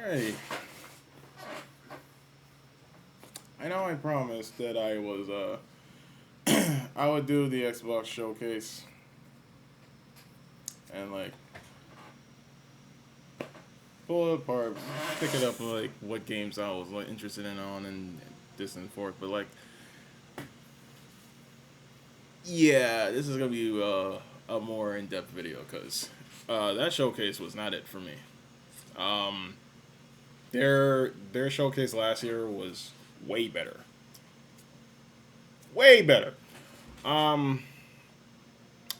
Alright. I know I promised that I was I would do the Xbox showcase and like pull it apart, pick it up like what games I was like interested in on and this and forth. But like yeah, this is gonna be a more in depth video because that showcase was not it for me. Um, their showcase last year was way better, way better. Um,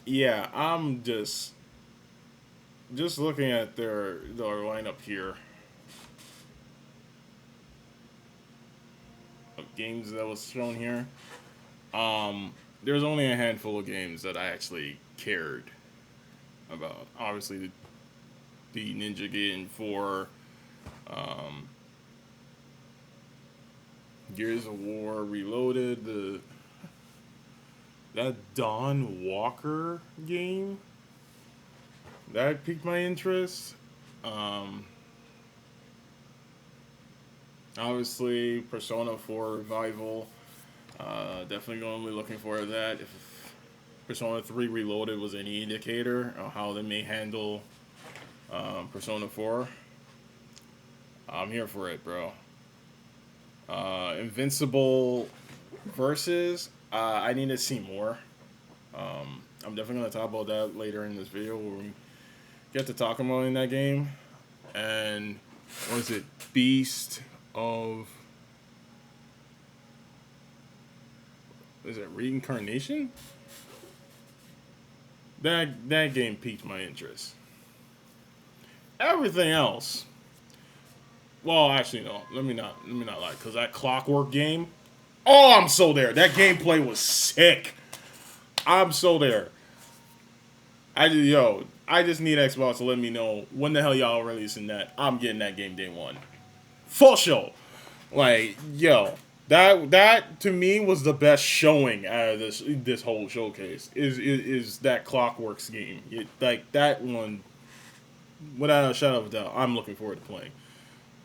yeah, I'm just looking at their lineup here of games that was shown here. There's only a handful of games that I actually cared about. Obviously, the Ninja Gaiden 4, um, Gears of War Reloaded, the that Dawn Walker game that piqued my interest. Um, Obviously, Persona 4 Revival. Definitely going to be looking for that. If Persona 3 Reloaded was any indicator of how they may handle Persona 4, I'm here for it, bro. Invincible versus, I need to see more. I'm definitely going to talk about that later in this video when we get to talking about in that game. And what is it? Beast of, is it Reincarnation? That game piqued my interest. Everything else, well, actually no. Let me not lie, because that Clockwork game. Oh, I'm so there. That gameplay was sick. I'm so there. I just need Xbox to let me know when the hell y'all releasing that. I'm getting that game day one. Full show. Like, yo, that to me was the best showing out of this whole showcase. Is that Clockworks game? Like that one, without a shadow of a doubt, I'm looking forward to playing.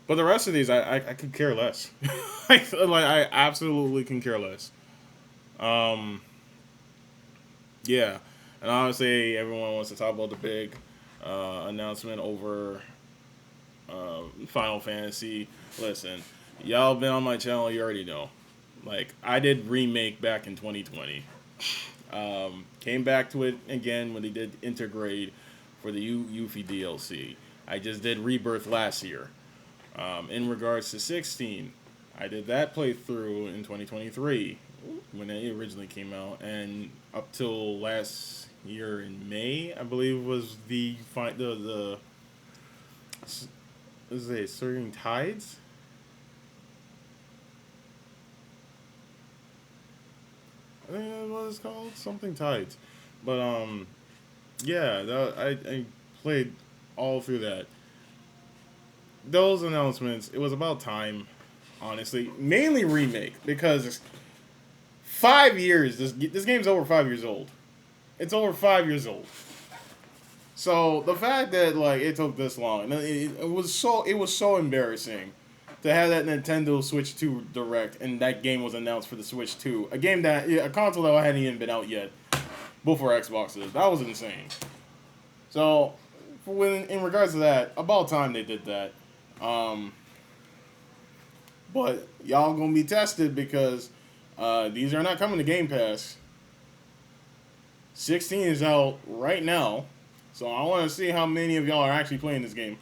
But the rest of these, I could care less. I absolutely can care less. Um, yeah, and honestly, everyone wants to talk about the big announcement over Final Fantasy. Listen, y'all been on my channel, you already know. Like, I did Remake back in 2020. Came back to it again when they did Intergrade for the Yuffie DLC. I just did Rebirth last year. In regards to 16, I did that playthrough in 2023 when it originally came out, and up till last year in May, I believe was the is it Surging Tides? I think that's what it's called, something Tides. But yeah, I played all through that. Those announcements, it was about time, honestly. Mainly remake because 5 years. This game's over 5 years old. It's over 5 years old. So the fact that like it took this long, and it was so embarrassing to have that Nintendo Switch 2 Direct, and that game was announced for the Switch 2, a game that a console that hadn't even been out yet before Xbox is. That was insane. So in regards to that, about time they did that. Um, but y'all gonna be tested because these are not coming to Game Pass. 16 is out right now, so I want to see how many of y'all are actually playing this game.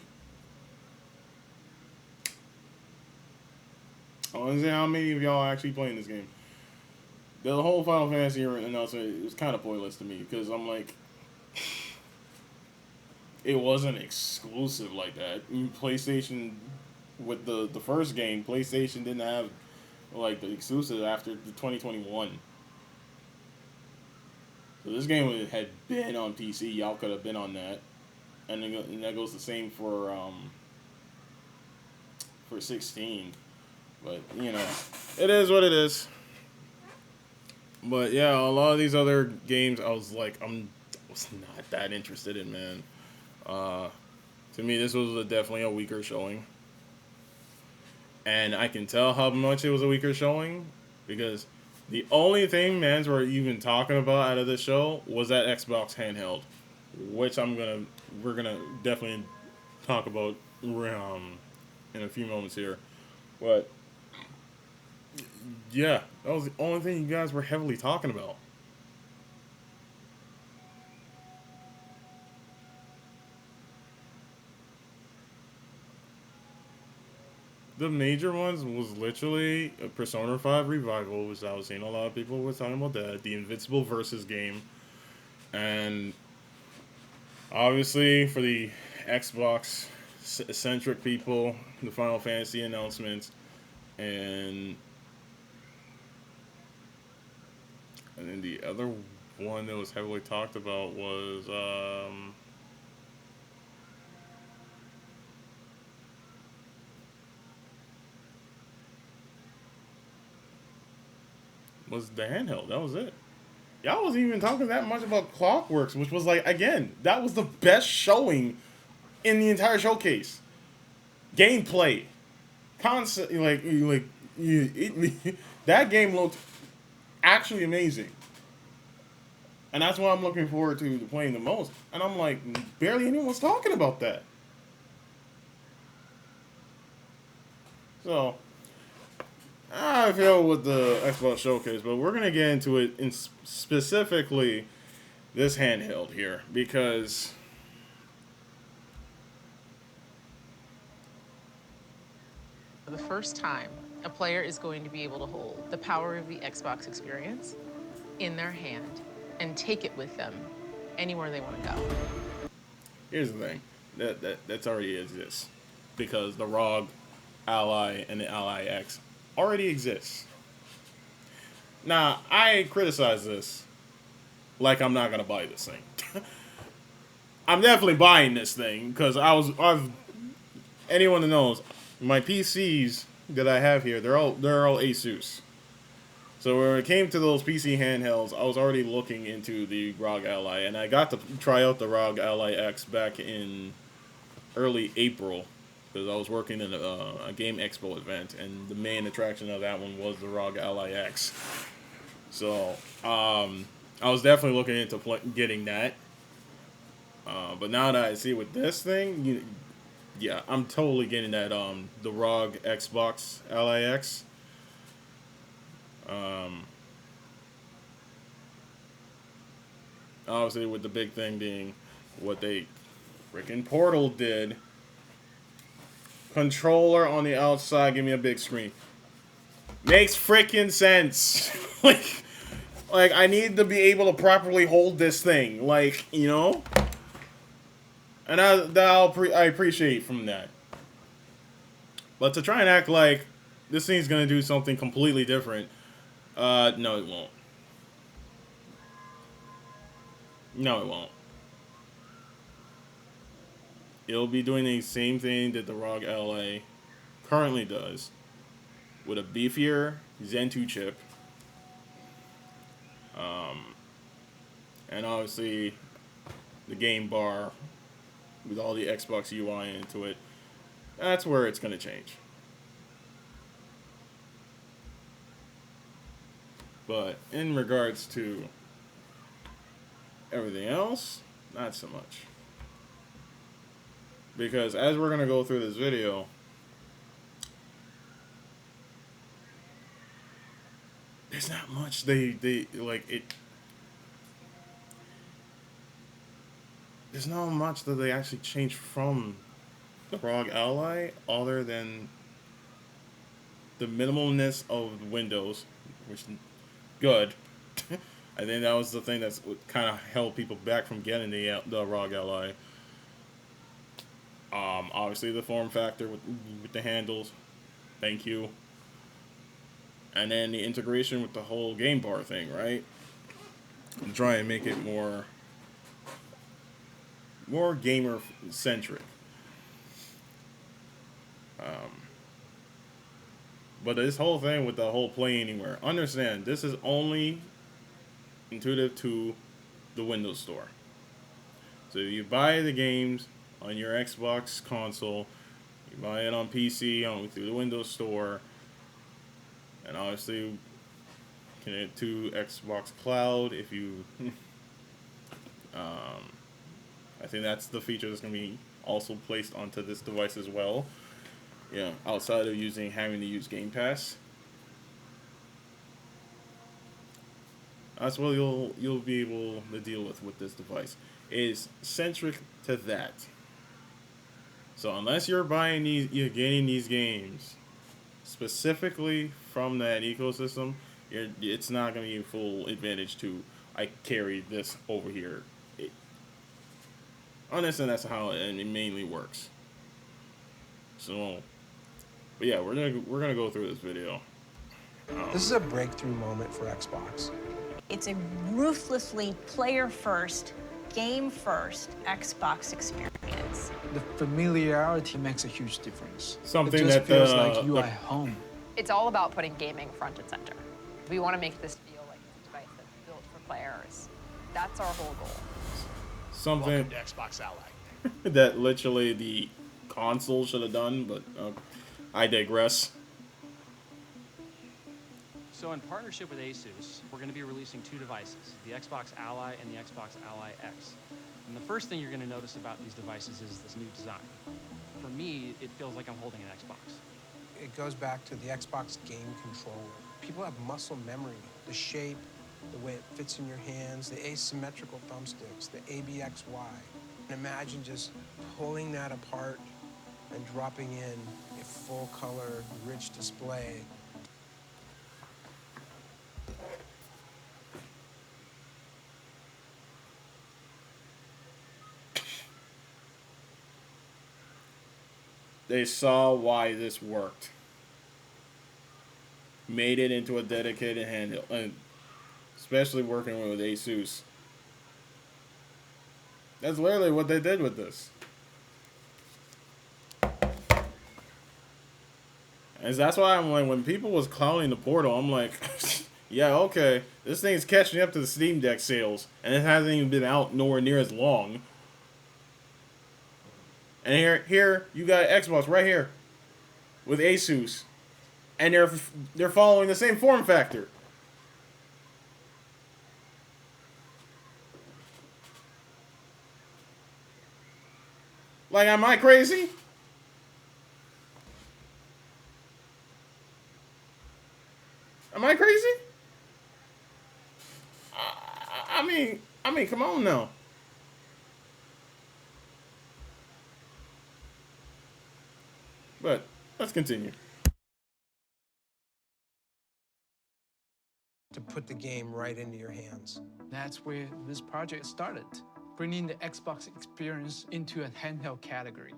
I want to see how many of y'all are actually playing this game. The whole Final Fantasy announcement was kind of pointless to me because I'm like, it wasn't exclusive like that. PlayStation, with the first game, PlayStation didn't have like the exclusive after the 2021. So this game had been on PC. Y'all could have been on that, and that goes the same for 16. But it is what it is. But yeah, a lot of these other games, I was like, I was not that interested in, man. Uh, to me, this was definitely a weaker showing. And I can tell how much it was a weaker showing because the only thing mans were even talking about out of this show was that Xbox handheld, which we're gonna definitely talk about in a few moments here. But yeah, that was the only thing you guys were heavily talking about. The major ones was literally a Persona 5 Revival, which I was seeing a lot of people were talking about that, the Invincible Versus game, and obviously for the Xbox centric people, the Final Fantasy announcements, and and then the other one that was heavily talked about was the handheld. That was it. Y'all wasn't even talking that much about Clockworks, which was like again, that was the best showing in the entire showcase. Gameplay, concept, that game looked actually amazing, and that's what I'm looking forward to playing the most. And I'm like, barely anyone's talking about that. So I feel with the Xbox Showcase, but we're gonna get into it in specifically this handheld here because For the first time, a player is going to be able to hold the power of the Xbox experience in their hand and take it with them anywhere they want to go. here's the thing that's already exists because the ROG Ally and the Ally X already exists. Now I criticize this like I'm not gonna buy this thing. I'm definitely buying this thing because I've anyone that knows my PCs that I have here they're all Asus. So when it came to those PC handhelds, I was already looking into the ROG Ally, and I got to try out the ROG Ally X back in early April because I was working in a game expo event, and the main attraction of that one was the ROG Ally X. So I was definitely looking into getting that. But now that I see with this thing, yeah, I'm totally getting that the ROG Xbox Ally X. Um, Obviously, with the big thing being what they freaking Portal did. Controller on the outside, give me a big screen. Makes freaking sense. like I need to be able to properly hold this thing. And I appreciate from that. But to try and act like this thing's gonna do something completely different, no, it won't. No, it won't. It'll be doing the same thing that the ROG LA currently does, with a beefier Zen 2 chip, and obviously the game bar with all the Xbox UI into it. That's where it's gonna change. But in regards to everything else, not so much. Because as we're gonna go through this video, there's not much they like it. There's not much that they actually changed from the ROG Ally other than the minimalness of Windows, which is good. I think that was the thing that's kind of held people back from getting the ROG Ally. Obviously the form factor with the handles, thank you, and then the integration with the whole game bar thing, right? And try and make it more gamer centric. But this whole thing with the whole play anywhere, understand this is only intuitive to the Windows Store. So if you buy the games on your Xbox console, You buy it on PC, through the Windows Store, and obviously connect to Xbox Cloud if you. I think that's the feature that's going to be also placed onto this device as well. Yeah, outside of having to use Game Pass. That's what you'll be able to deal with this device. Is centric to that. So unless you're getting these games specifically from that ecosystem, it's not going to be full advantage to I carry this over here. Honestly, that's how it mainly works. So, but yeah, we're gonna go through this video. This is a breakthrough moment for Xbox. It's a ruthlessly player-first, game-first Xbox experience. The familiarity makes a huge difference. Something it just that feels like you are at home. It's all about putting gaming front and center. We want to make this feel like it's a device that's built for players. That's our whole goal. Something Welcome to Xbox Ally. that literally the console should have done, but I digress. So in partnership with Asus, we're going to be releasing two devices, the Xbox Ally and the Xbox Ally X. And the first thing you're going to notice about these devices is this new design. For me, it feels like I'm holding an Xbox. It goes back to the Xbox game controller. People have muscle memory, the shape, the way it fits in your hands, the asymmetrical thumbsticks, the ABXY. And imagine just pulling that apart and dropping in a full-color, rich display. They saw why this worked. Made it into a dedicated handle, and especially working with Asus. That's literally what they did with this. And that's why I'm like, when people was clowning the Portal, I'm like, yeah, okay, this thing's catching up to the Steam Deck sales, and it hasn't even been out nowhere near as long. And here you got Xbox right here with Asus, and they're following the same form factor. Like, am I crazy? Am I crazy? I mean, come on now. But let's continue. To put the game right into your hands. That's where this project started, bringing the Xbox experience into a handheld category.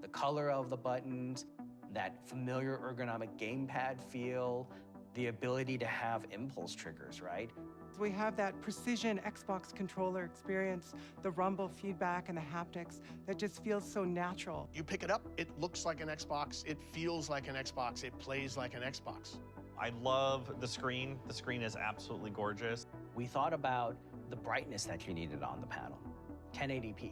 The color of the buttons, that familiar ergonomic gamepad feel, the ability to have impulse triggers, right? We have that precision Xbox controller experience, the rumble feedback and the haptics that just feels so natural. You pick it up, it looks like an Xbox, it feels like an Xbox, it plays like an Xbox. I love the screen. The screen is absolutely gorgeous. We thought about the brightness that you needed on the panel. 1080p,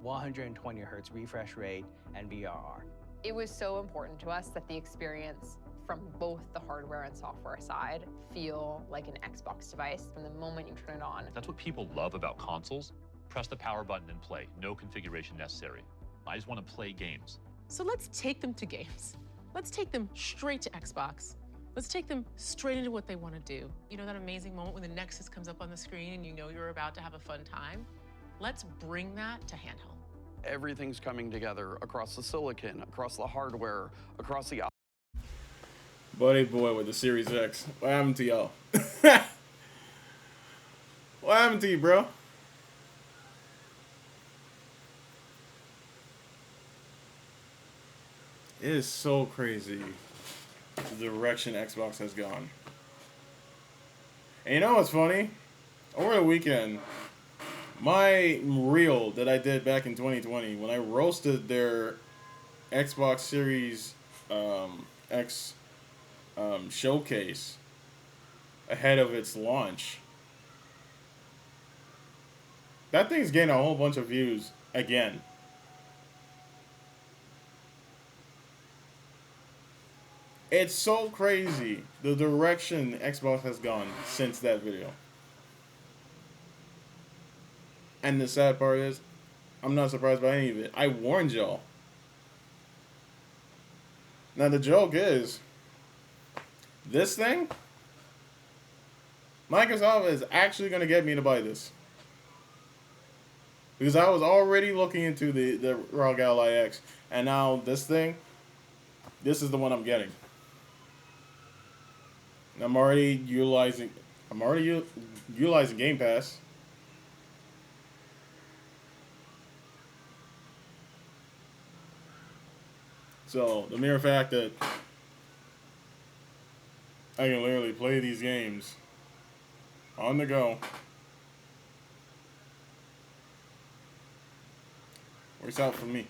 120 hertz refresh rate, and VRR. It was so important to us that the experience from both the hardware and software side feel like an Xbox device from the moment you turn it on. That's what people love about consoles. Press the power button and play. No configuration necessary. I just want to play games. So let's take them to games. Let's take them straight to Xbox. Let's take them straight into what they want to do. You know that amazing moment when the Nexus comes up on the screen and you know you're about to have a fun time? Let's bring that to handheld. Everything's coming together across the silicon, across the hardware, across the... Buddy boy with the Series X. What happened to y'all? What happened to you, bro? It is so crazy the direction Xbox has gone. And you know what's funny? Over the weekend, my reel that I did back in 2020, when I roasted their Xbox Series X showcase ahead of its launch, that thing's getting a whole bunch of views again. It's so crazy the direction Xbox has gone since that video. And the sad part is, I'm not surprised by any of it. I warned y'all. Now the joke is, this thing, Microsoft is actually going to get me to buy this. Because I was already looking into the ROG Ally X, and now this thing, this is the one I'm getting. And I'm already utilizing Game Pass. So the mere fact that I can literally play these games on the go works out for me.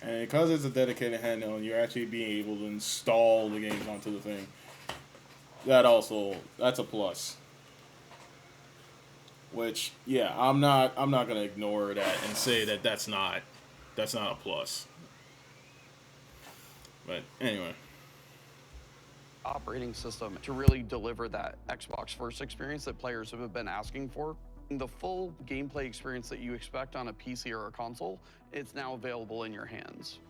And because it's a dedicated handheld, you're actually being able to install the games onto the thing. That's a plus. Which, yeah, I'm not gonna ignore that and say that that's not a plus. But anyway, operating system to really deliver that Xbox first experience that players have been asking for. The full gameplay experience that you expect on a PC or a console, it's now available in your hands.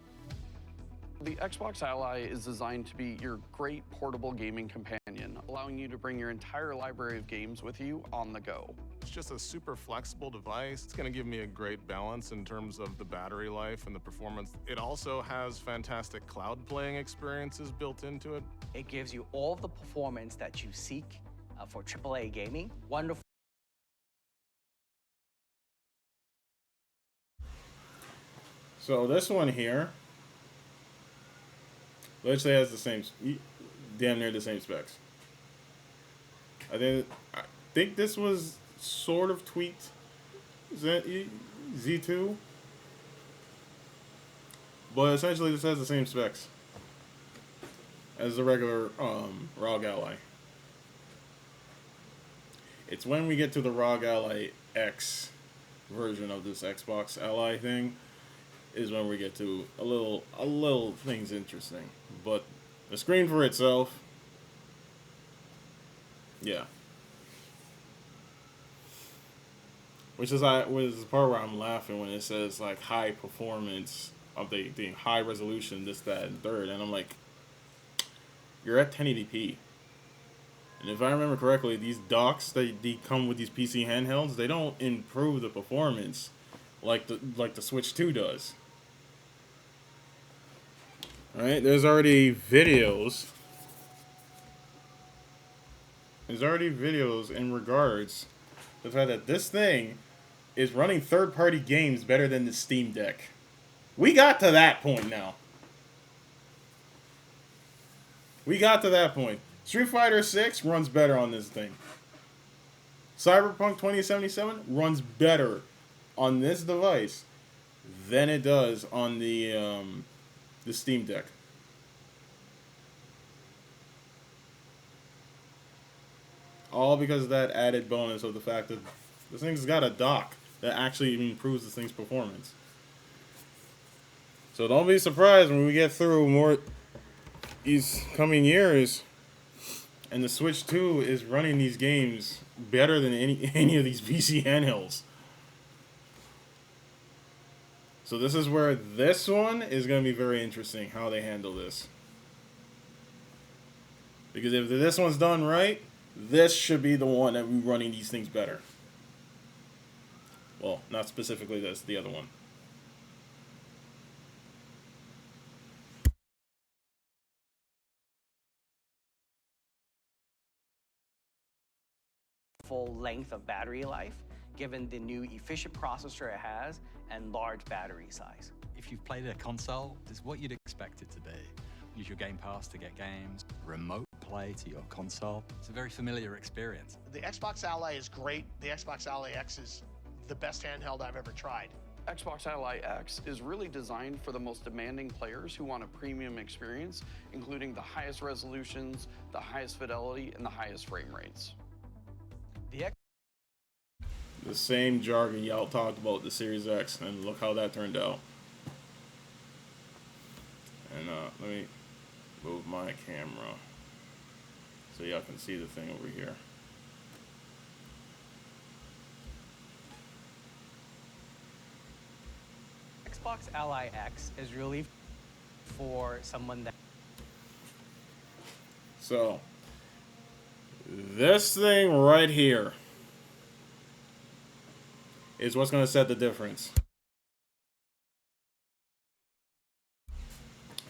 The Xbox Ally is designed to be your great portable gaming companion, allowing you to bring your entire library of games with you on the go. It's just a super flexible device. It's going to give me a great balance in terms of the battery life and the performance. It also has fantastic cloud playing experiences built into it. It gives you all of the performance that you seek for AAA gaming. Wonderful. so this one here literally has the same, damn near the same specs. I think this was sort of tweaked Z2, but essentially this has the same specs as the regular ROG Ally. It's when we get to the ROG Ally X version of this Xbox Ally thing is when we get to a little things interesting. But the screen for itself, yeah. Which is the part where I'm laughing when it says like high performance of the high resolution, this, that, and third, and I'm like, you're at 1080p. And if I remember correctly, these docks they come with these PC handhelds, they don't improve the performance like the Switch 2 does. Alright, there's already videos in regards to the fact that this thing is running third-party games better than the Steam Deck. We got to that point now. Street Fighter 6 runs better on this thing. Cyberpunk 2077 runs better on this device than it does on the Steam Deck. All because of that added bonus of the fact that this thing's got a dock that actually improves this thing's performance. So don't be surprised when we get through more these coming years and the Switch 2 is running these games better than any of these PC handhelds. So this is where this one is going to be very interesting, how they handle this. Because if this one's done right, this should be the one that we're running these things better. Well, not specifically this, the other one. Full length of battery life, given the new efficient processor it has and large battery size. If you've played a console, this is what you'd expect it to be. Use your Game Pass to get games, remote play to your console. It's a very familiar experience. The Xbox Ally is great. The Xbox Ally X is the best handheld I've ever tried. Xbox Ally X is really designed for the most demanding players who want a premium experience, including the highest resolutions, the highest fidelity, and the highest frame rates. The same jargon y'all talked about the Series X, and look how that turned out. And let me move my camera so y'all can see the thing over here. Xbox Ally X is really for someone that... So, this thing right here is what's going to set the difference.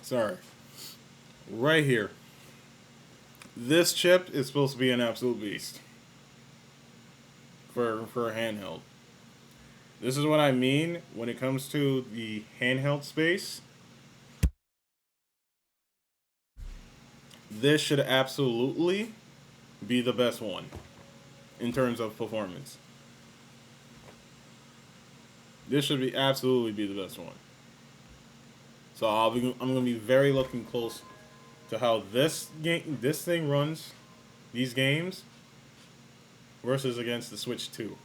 Sorry. Right here. This chip is supposed to be an absolute beast for a handheld. This is what I mean when it comes to the handheld space. This should absolutely be the best one in terms of performance. This should be absolutely be the best one. So I'm going to be very looking close to how this thing runs these games versus against the Switch 2.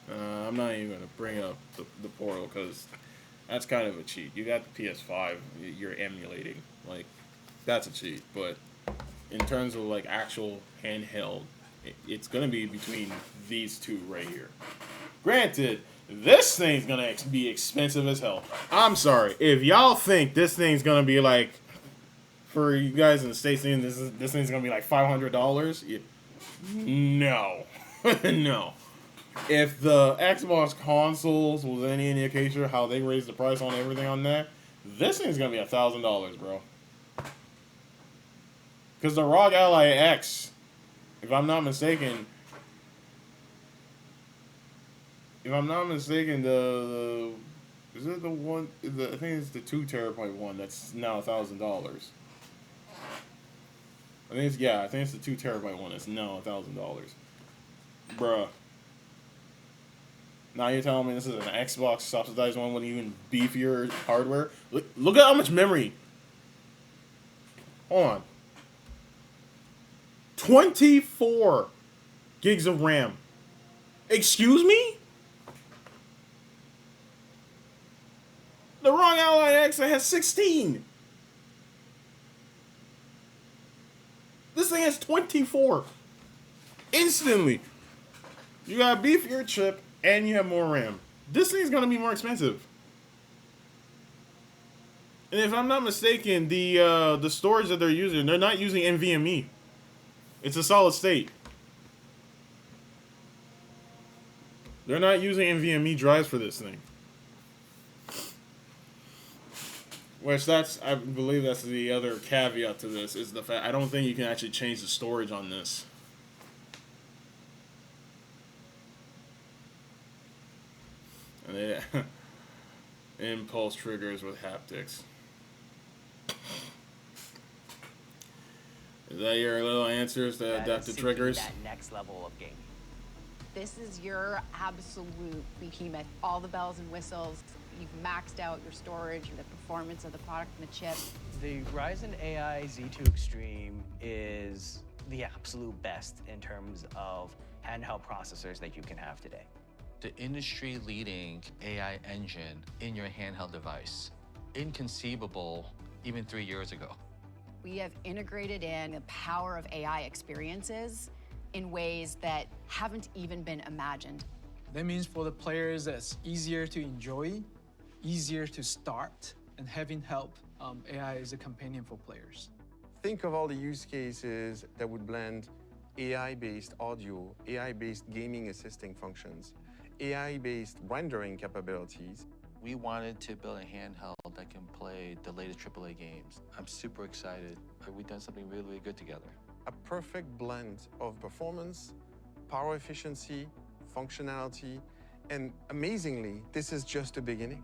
I'm not even going to bring up the Portal because that's kind of a cheat. You got the PS5, you're emulating. Like, that's a cheat. But in terms of, like, actual handheld, it's going to be between these two right here. Granted, this thing's going to be expensive as hell. I'm sorry. If y'all think this thing's going to be, like, for you guys in the States, this thing's going to be, like, $500, no. No. If the Xbox consoles was any indication of how they raised the price on everything on that, this thing's gonna be $1,000, bro. Because the ROG Ally X, if I'm not mistaken, the is it the one? I think it's the 2 terabyte one that's now $1,000. I think it's the 2 terabyte one that's now $1,000, bruh. Now you're telling me this is an Xbox subsidized one with even beefier hardware? Look at how much memory. Hold on. 24 gigs of RAM. Excuse me? The ROG Ally X has 16. This thing has 24. Instantly. You got a beefier chip. And you have more RAM. This thing's gonna be more expensive. And if I'm not mistaken, the storage that they're not using NVMe. It's a solid state. They're not using NVMe drives for this thing. Which I believe that's the other caveat to this, is the fact I don't think you can actually change the storage on this. And impulse triggers with haptics. Is that your little answers to adaptive triggers? That next level of gaming. This is your absolute behemoth. All the bells and whistles. You've maxed out your storage, the performance of the product and the chip. The Ryzen AI Z2 Extreme is the absolute best in terms of handheld processors that you can have today. The industry-leading AI engine in your handheld device. Inconceivable even 3 years ago. We have integrated in the power of AI experiences in ways that haven't even been imagined. That means for the players, it's easier to enjoy, easier to start, and having help, AI is a companion for players. Think of all the use cases that would blend AI-based audio, AI-based gaming assisting functions, AI-based rendering capabilities. We wanted to build a handheld that can play the latest AAA games. I'm super excited. We've done something really, really good together. A perfect blend of performance, power efficiency, functionality, and amazingly, this is just the beginning.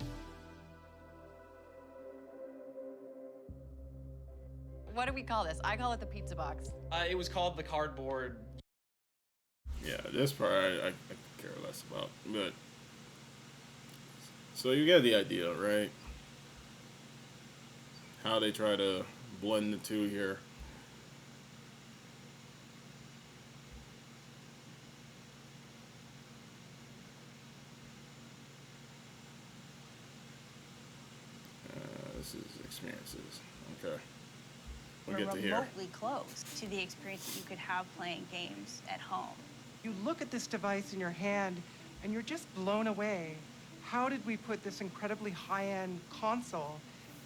What do we call this? I call it the pizza box. It was called the cardboard. Yeah, this part I care less about. But so you get the idea, right? How they try to blend the two here. experiences. Okay. We'll We're get to here. remotely close to the experience that you could have playing games at home. You look at this device in your hand and you're just blown away. How did we put this incredibly high-end console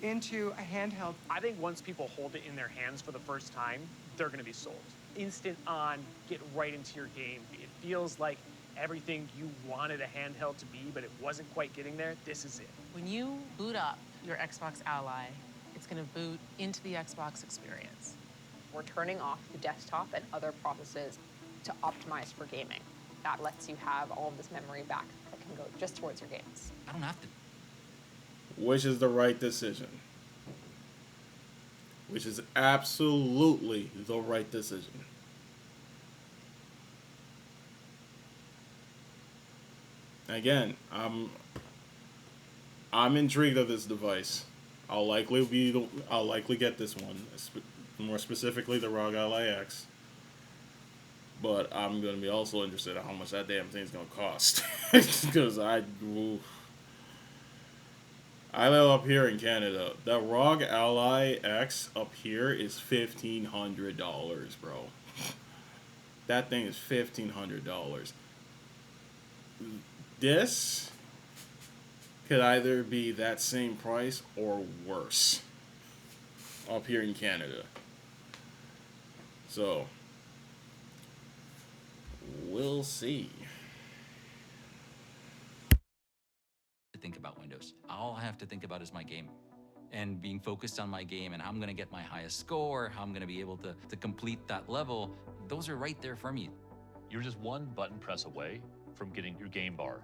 into a handheld? I think once people hold it in their hands for the first time, they're going to be sold. Instant on, get right into your game. It feels like everything you wanted a handheld to be, but it wasn't quite getting there. This is it. When you boot up your Xbox Ally, it's going to boot into the Xbox experience. We're turning off the desktop and other processes to optimize for gaming. That lets you have all of this memory back that can go just towards your games. I don't have to. Which is the right decision. Which is absolutely the right decision. Again, I'm intrigued of this device. I'll likely get this one, more specifically the ROG Ally X. But I'm gonna be also interested in how much that damn thing's gonna cost, because I live up here in Canada. The ROG Ally X up here is $1,500, bro. That thing is $1,500. This could either be that same price or worse up here in Canada. So we'll see. To think about Windows. All I have to think about is my game and being focused on my game and how I'm going to get my highest score, how I'm going to be able to complete that level. Those are right there for me. You're just one button press away from getting your game bar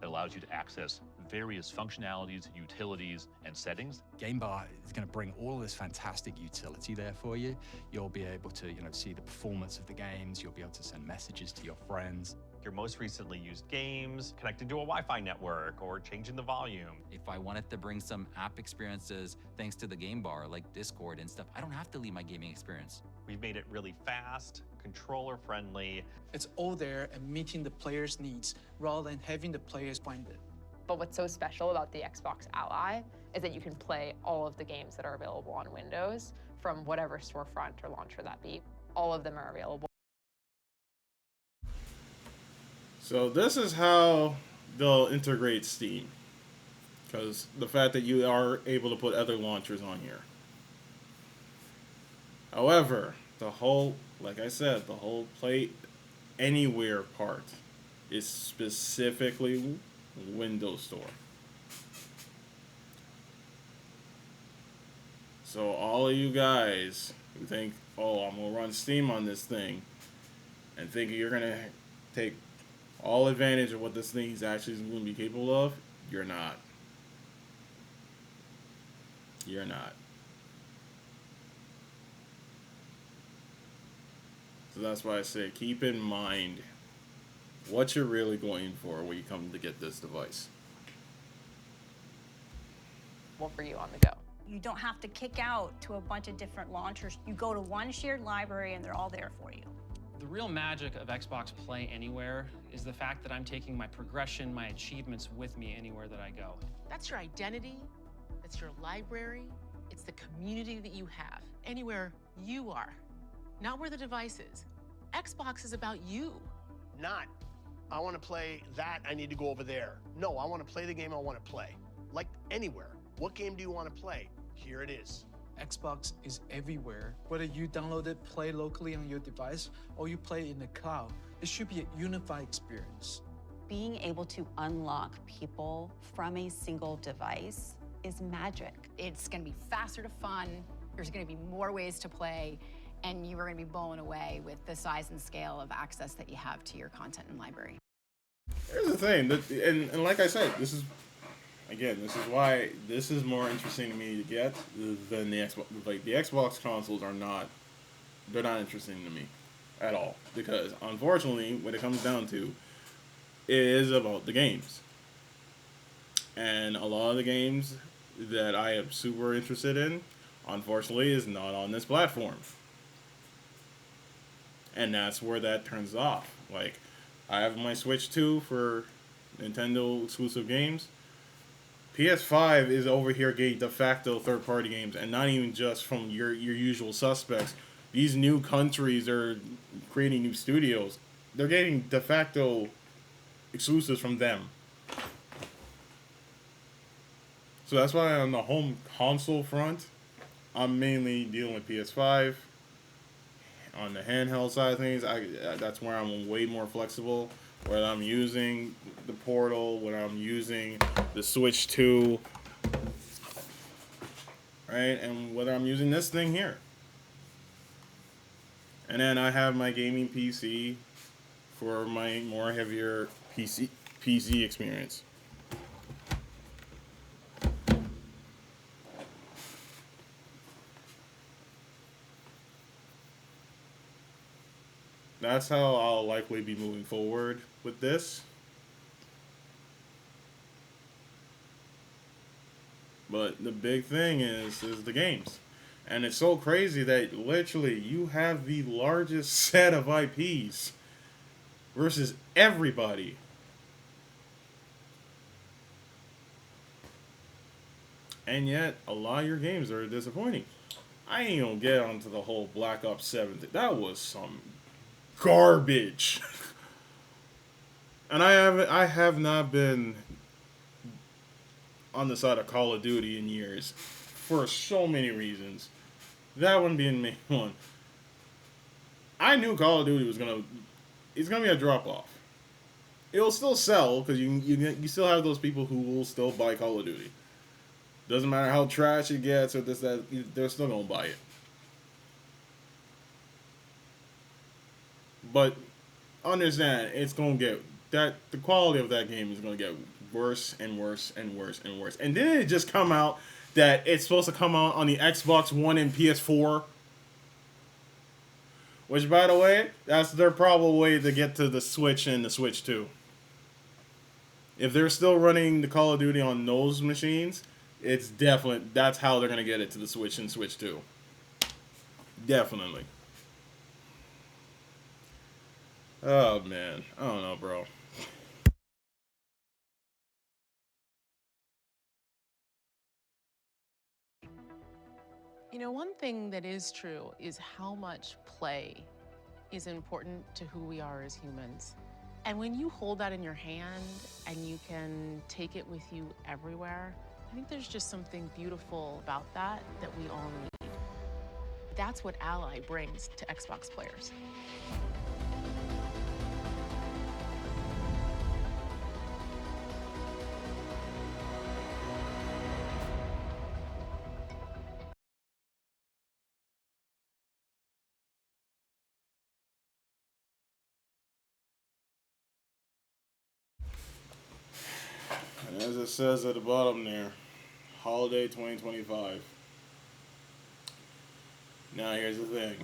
that allows you to access various functionalities, utilities, and settings. Game bar is going to bring all this fantastic utility there for you. You'll be able to, see the performance of the games. You'll be able to send messages to your friends. Your most recently used games, connecting to a Wi-Fi network, or changing the volume. If I wanted to bring some app experiences thanks to the game bar, like Discord and stuff, I don't have to leave my gaming experience. We've made it really fast, controller friendly. It's all there and meeting the player's needs rather than having the players find it. But what's so special about the Xbox Ally is that you can play all of the games that are available on Windows from whatever storefront or launcher that be. All of them are available. So this is how they'll integrate Steam, because the fact that you are able to put other launchers on here. However, like I said, the whole Play Anywhere part is specifically Windows Store. So all of you guys who think, oh, I'm going to run Steam on this thing, and think you're going to take all advantage of what this thing is actually going to be capable of, you're not. You're not. So that's why I say keep in mind what you're really going for when you come to get this device. Well, for you on the go. You don't have to kick out to a bunch of different launchers. You go to one shared library and they're all there for you. The real magic of Xbox Play Anywhere is the fact that I'm taking my progression, my achievements with me anywhere that I go. That's your identity, that's your library, it's the community that you have, anywhere you are, not where the device is. Xbox is about you. Not, I want to play that, I need to go over there. No, I want to play the game I want to play. Like anywhere. What game do you want to play? Here it is. Xbox is everywhere. Whether you download it, play locally on your device, or you play in the cloud, it should be a unified experience. Being able to unlock people from a single device is magic. It's going to be faster to fun. There's going to be more ways to play, and you are going to be blown away with the size and scale of access that you have to your content and library. Here's the thing, and like I said, this is why this is more interesting to me to get than the Xbox. Like, the Xbox consoles they're not interesting to me at all, because unfortunately, what it comes down to is about the games. And a lot of the games that I am super interested in, unfortunately, is not on this platform. And that's where that turns off. Like, I have my Switch 2 for Nintendo exclusive games. PS5 is over here getting de facto third-party games, and not even just from your usual suspects. These new countries are creating new studios. They're getting de facto exclusives from them. So that's why on the home console front, I'm mainly dealing with PS5. On the handheld side of things, that's where I'm way more flexible. Where I'm using the Portal, when I'm using the Switch 2, right? And whether I'm using this thing here. And then I have my gaming PC for my more heavier PC experience. That's how I'll likely be moving forward with this. But the big thing is the games. And it's so crazy that literally you have the largest set of IPs versus everybody. And yet, a lot of your games are disappointing. I ain't gonna get onto the whole Black Ops 7 thing. That was some garbage. And I have not been on the side of Call of Duty in years for so many reasons. That one being the main one. I knew Call of Duty was it's gonna be a drop off. It'll still sell because you still have those people who will still buy Call of Duty. Doesn't matter how trash it gets or this that, they're still gonna buy it. But understand, it's gonna get the quality of that game is gonna get worse and worse and worse and worse. And didn't it just come out that it's supposed to come out on the Xbox One and PS4? Which, by the way, that's their probable way to get to the Switch and the Switch 2. If they're still running the Call of Duty on those machines, it's definitely, that's how they're going to get it to the Switch and Switch 2. Definitely. Oh, man. I don't know, bro. You know, one thing that is true is how much play is important to who we are as humans. And when you hold that in your hand and you can take it with you everywhere, I think there's just something beautiful about that we all need. That's what Ally brings to Xbox players. And as it says at the bottom there, Holiday 2025. Now here's the thing.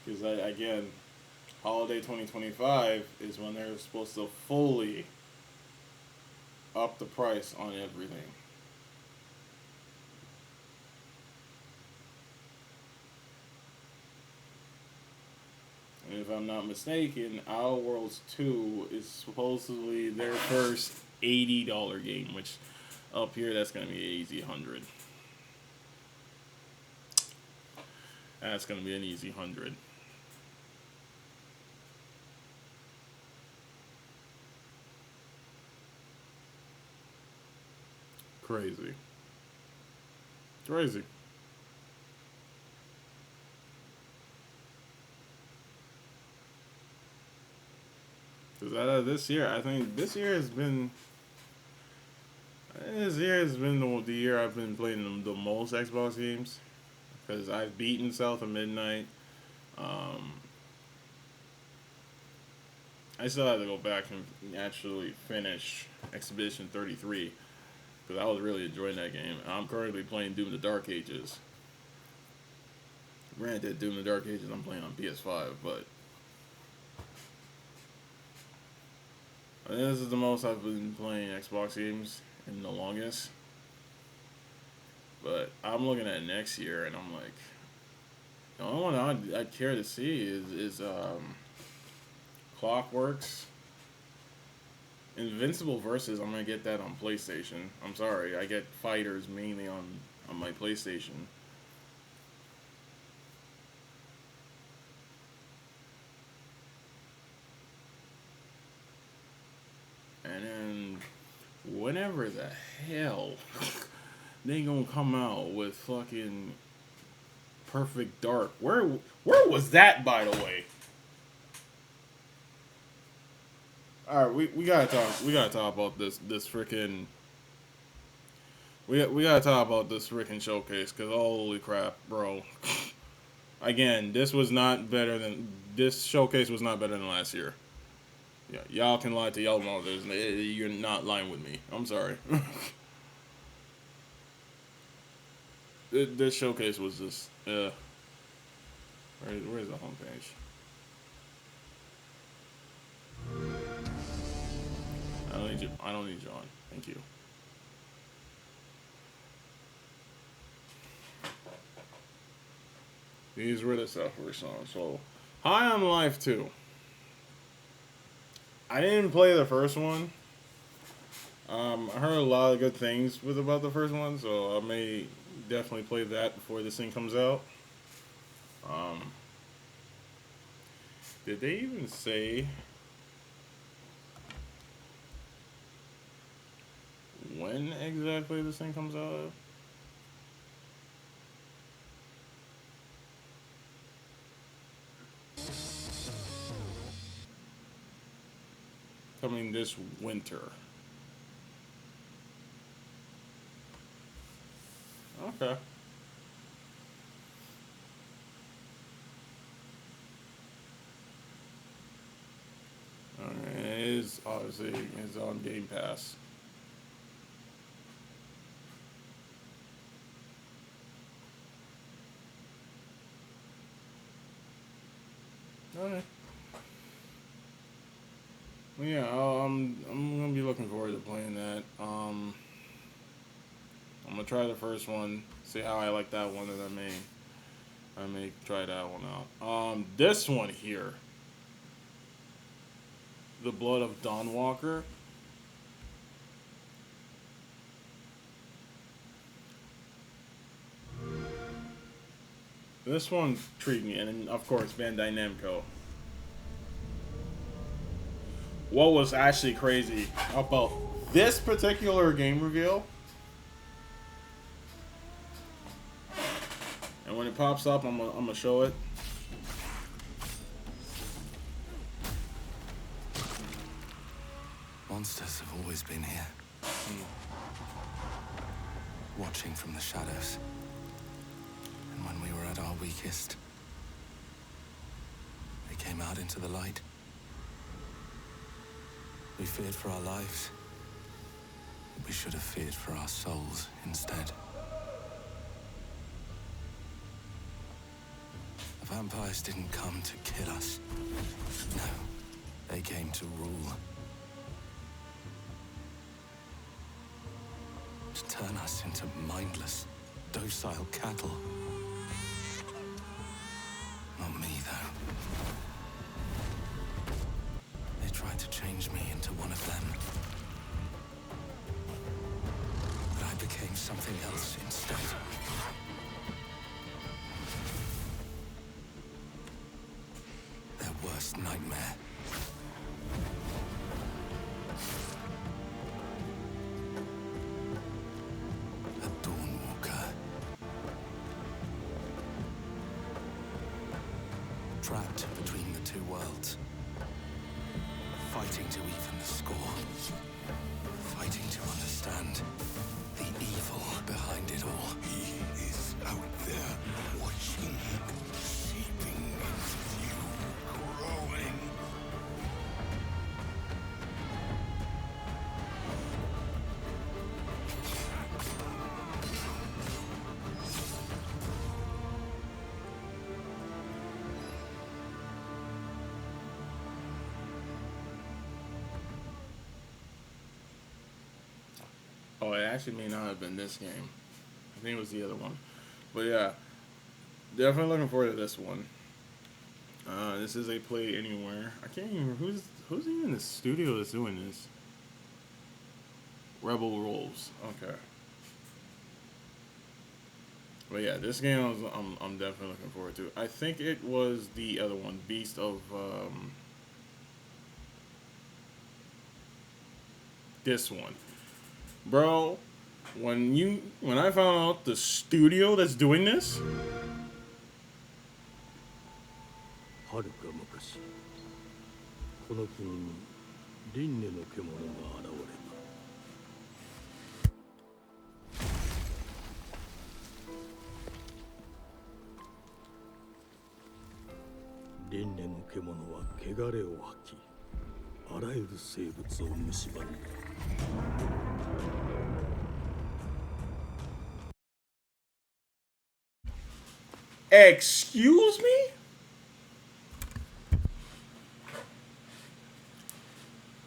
Because again, Holiday 2025 is when they're supposed to fully up the price on everything. And if I'm not mistaken, Outer Worlds 2 is supposedly their first $80 game, which up here that's going to be an easy 100. That's going to be an easy 100. Crazy. Crazy. Because this year, I think this year has been the year I've been playing the most Xbox games. Because I've beaten South of Midnight. I still have to go back and actually finish Expedition 33. Because I was really enjoying that game. I'm currently playing Doom the Dark Ages. Granted, Doom the Dark Ages I'm playing on PS5, but this is the most I've been playing Xbox games in the longest. But I'm looking at next year, and I'm like, the only one I'd care to see is Clockworks, Invincible Versus, I'm gonna get that on PlayStation. I'm sorry, I get fighters mainly on my PlayStation. And then whenever the hell they gonna come out with fucking Perfect Dark? Where was that, by the way? All right, we gotta talk about this freaking. We gotta talk about this freaking showcase, because holy crap, bro. Again, this showcase was not better than last year. Yeah, y'all can lie to y'all mothers. You're not lying with me. I'm sorry. This showcase was just where's the homepage? I don't need you on. Thank you. These were the software songs. So, High on Life 2. I didn't play the first one. I heard a lot of good things about the first one, so I may definitely play that before this thing comes out. Did they even say when exactly this thing comes out? Coming this winter. Okay. It is obviously it's on Game Pass. Okay. Well, yeah, I'm gonna be looking forward to playing that. I'm gonna try the first one, see how I like that one, and I may try that one out. This one here, The Blood of Dawnwalker. This one intrigued me, and of course, Bandai Namco. What was actually crazy about this particular game reveal, and when it pops up, I'm gonna show it. Monsters have always been here, watching from the shadows. And when we were at our weakest, they came out into the light. We feared for our lives. We should have feared for our souls instead. The vampires didn't come to kill us. No, they came to rule. To turn us into mindless, docile cattle. Not me, though. They tried to change me into one of them. But I became something else instead. Their worst nightmare. A Dawnwalker. Trapped between the two worlds. Fighting to even the score. Fighting to understand the evil behind it all. He is out there, watching, seeping into you, growing. Oh, it actually may not have been this game. I think it was the other one. But yeah, definitely looking forward to this one. This is a play anywhere. I can't even remember who's even the studio that's doing this. Rebel Wolves. Okay. But yeah, this game I'm definitely looking forward to. I think it was the other one, Beast of this one. Bro, when I found out the studio that's doing this, はるか昔この国に輪廻の獣が現れた。輪廻の獣は汚れを吐き、あらゆる生物を蝕んだ。excuse me?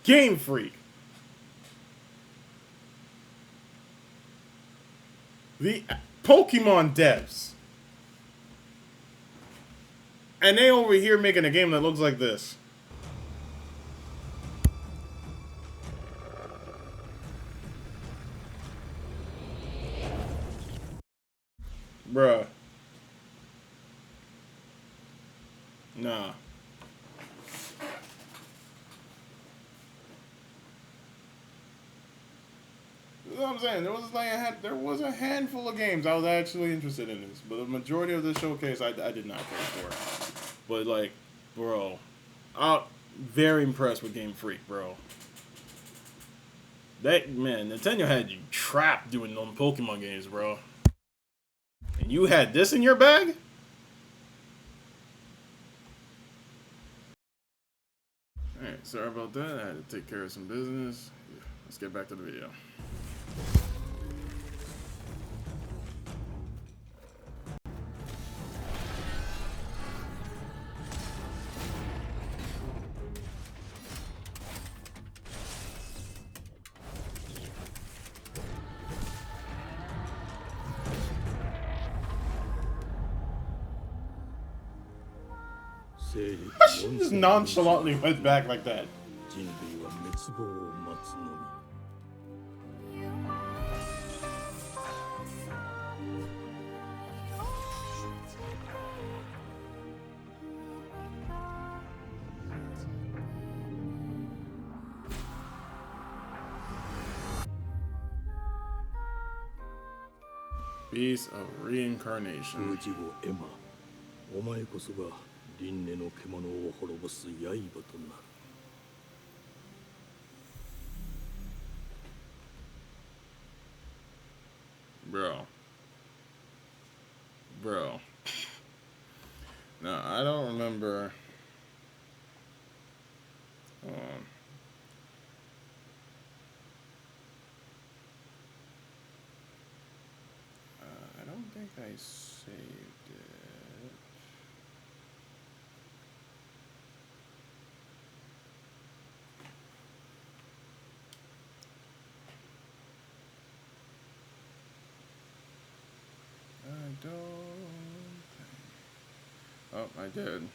Game Freak. The Pokemon devs. And they over here making a game that looks like this. Bruh. Nah. That's what I'm saying. There was a handful of games I was actually interested in this, but the majority of the showcase I did not care for. But like, bro, I'm very impressed with Game Freak, bro. That man, Nintendo had you trapped doing them Pokemon games, bro. And you had this in your bag? Alright, sorry about that. I had to take care of some business. Yeah, let's get back to the video. She just nonchalantly went back like that. 人類は滅亡を待つのみ。Beast of Reincarnation. 封じ子エマ、お前こそが輪廻の獣を滅ぼす刃となる。Bro. No, I don't remember. Hold on. I don't think I saved it. I don't think. Oh, I did.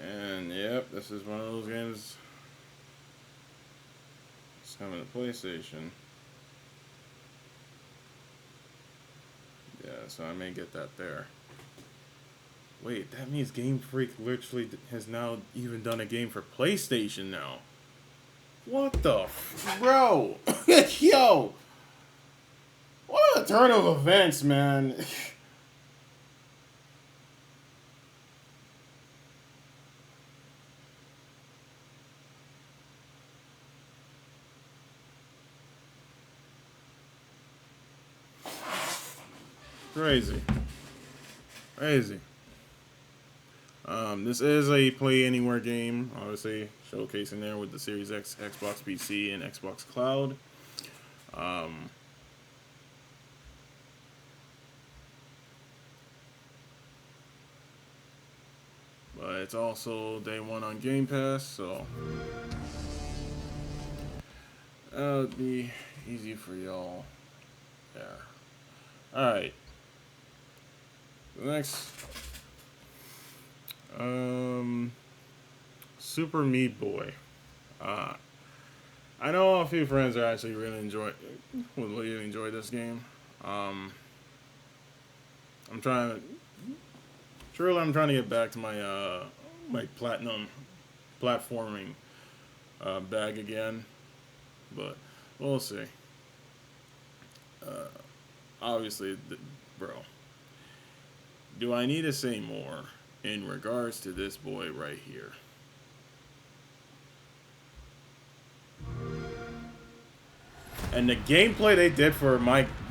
And yep, this is one of those games. It's coming to PlayStation. Yeah, so I may get that there. Wait, that means Game Freak literally has now even done a game for PlayStation now. What the bro? Yo! What a turn of events, man. Crazy. This is a play anywhere game, obviously showcasing there with the Series X, Xbox PC, and Xbox Cloud. But it's also day one on Game Pass, so that'll be easy for y'all. There. Alright. Next. Super Meat Boy. I know a few friends are actually would really enjoy this game. I'm trying to get back to my my platinum platforming bag again, but we'll see. Obviously, bro, do I need to say more in regards to this boy right here? And the gameplay they did for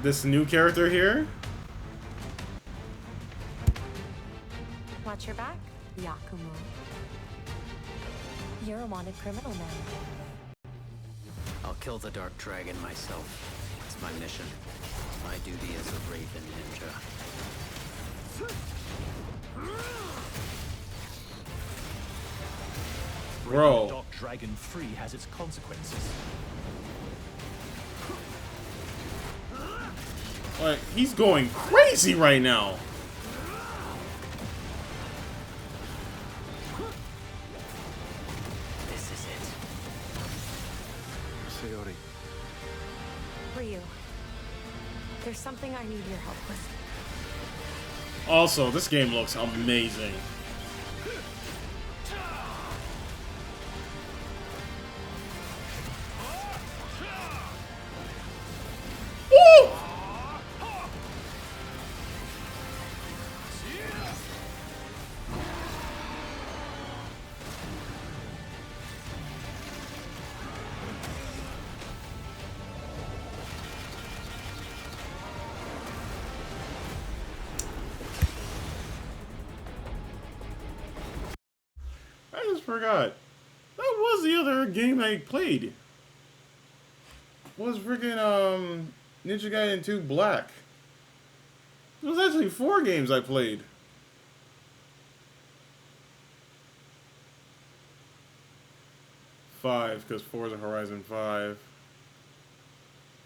this new character here. Watch your back, Yakumo. You're a wanted criminal now. I'll kill the Dark Dragon myself. It's my mission. My duty as a Raven Ninja. Bro. Dark Dragon free has its consequences. Like, he's going crazy right now. This is it. Sayori. Ryu, there's something I need your help with. Also, this game looks amazing. Woo! I just forgot. That was the other game I played. Was freaking Ninja Gaiden 2 Black. It was actually 4 games I played. Five, because Forza Horizon 5.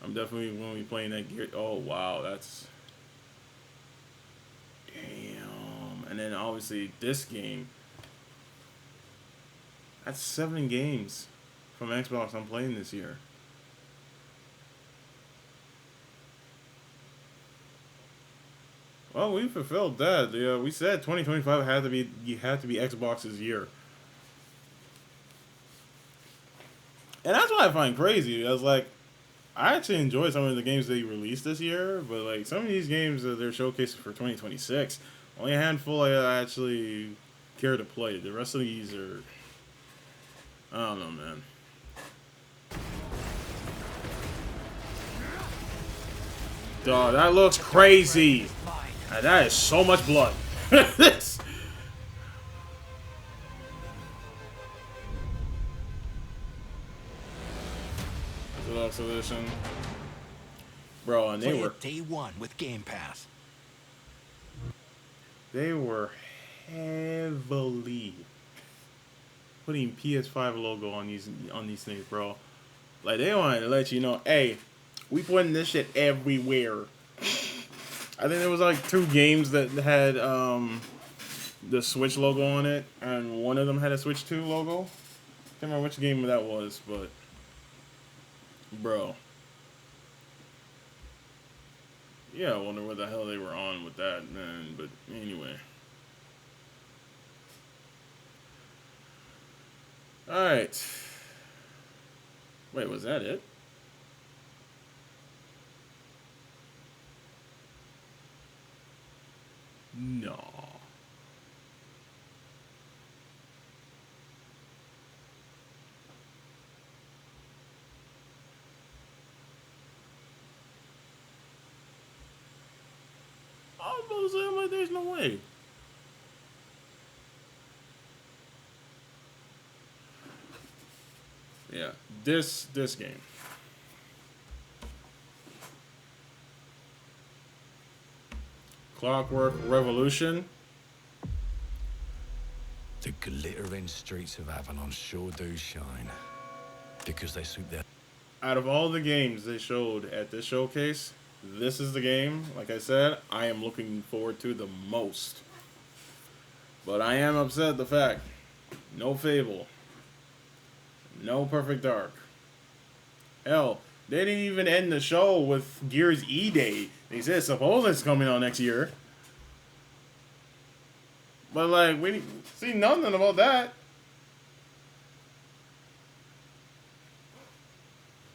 I'm definitely going to be playing that gear. Oh wow, that's damn. And then obviously this game. That's 7 games from Xbox I'm playing this year. Well, we fulfilled that. We said 2025 had to be Xbox's year. And that's what I find crazy. I was like, I actually enjoy some of the games they released this year, but like some of these games that they're showcasing for 2026, only a handful I actually care to play. The rest of these are, I don't know, man. Dog, that looks crazy. And that is so much blood. This. Deluxe edition. Bro, and they were day one with Game Pass. They were heavily putting PS5 logo on these things, bro. Like they wanted to let you know, hey, we putting this shit everywhere. I think there was like 2 games that had the Switch logo on it, and one of them had a Switch 2 logo. Can't remember which game that was, but bro. Yeah, I wonder what the hell they were on with that, man. But anyway. Alright. Wait, was that it? No. I'm like, there's no way. Yeah, this game. Clockwork Revolution. The glittering streets of Avalon sure do shine. Because they sweep their... Out of all the games they showed at this showcase, this is the game, like I said, I am looking forward to the most. But I am upset at the fact, no Fable, no Perfect Dark, Hell, they didn't even end the show with Gears E-Day. They said supposedly it's coming out next year. But, like, we didn't see nothing about that.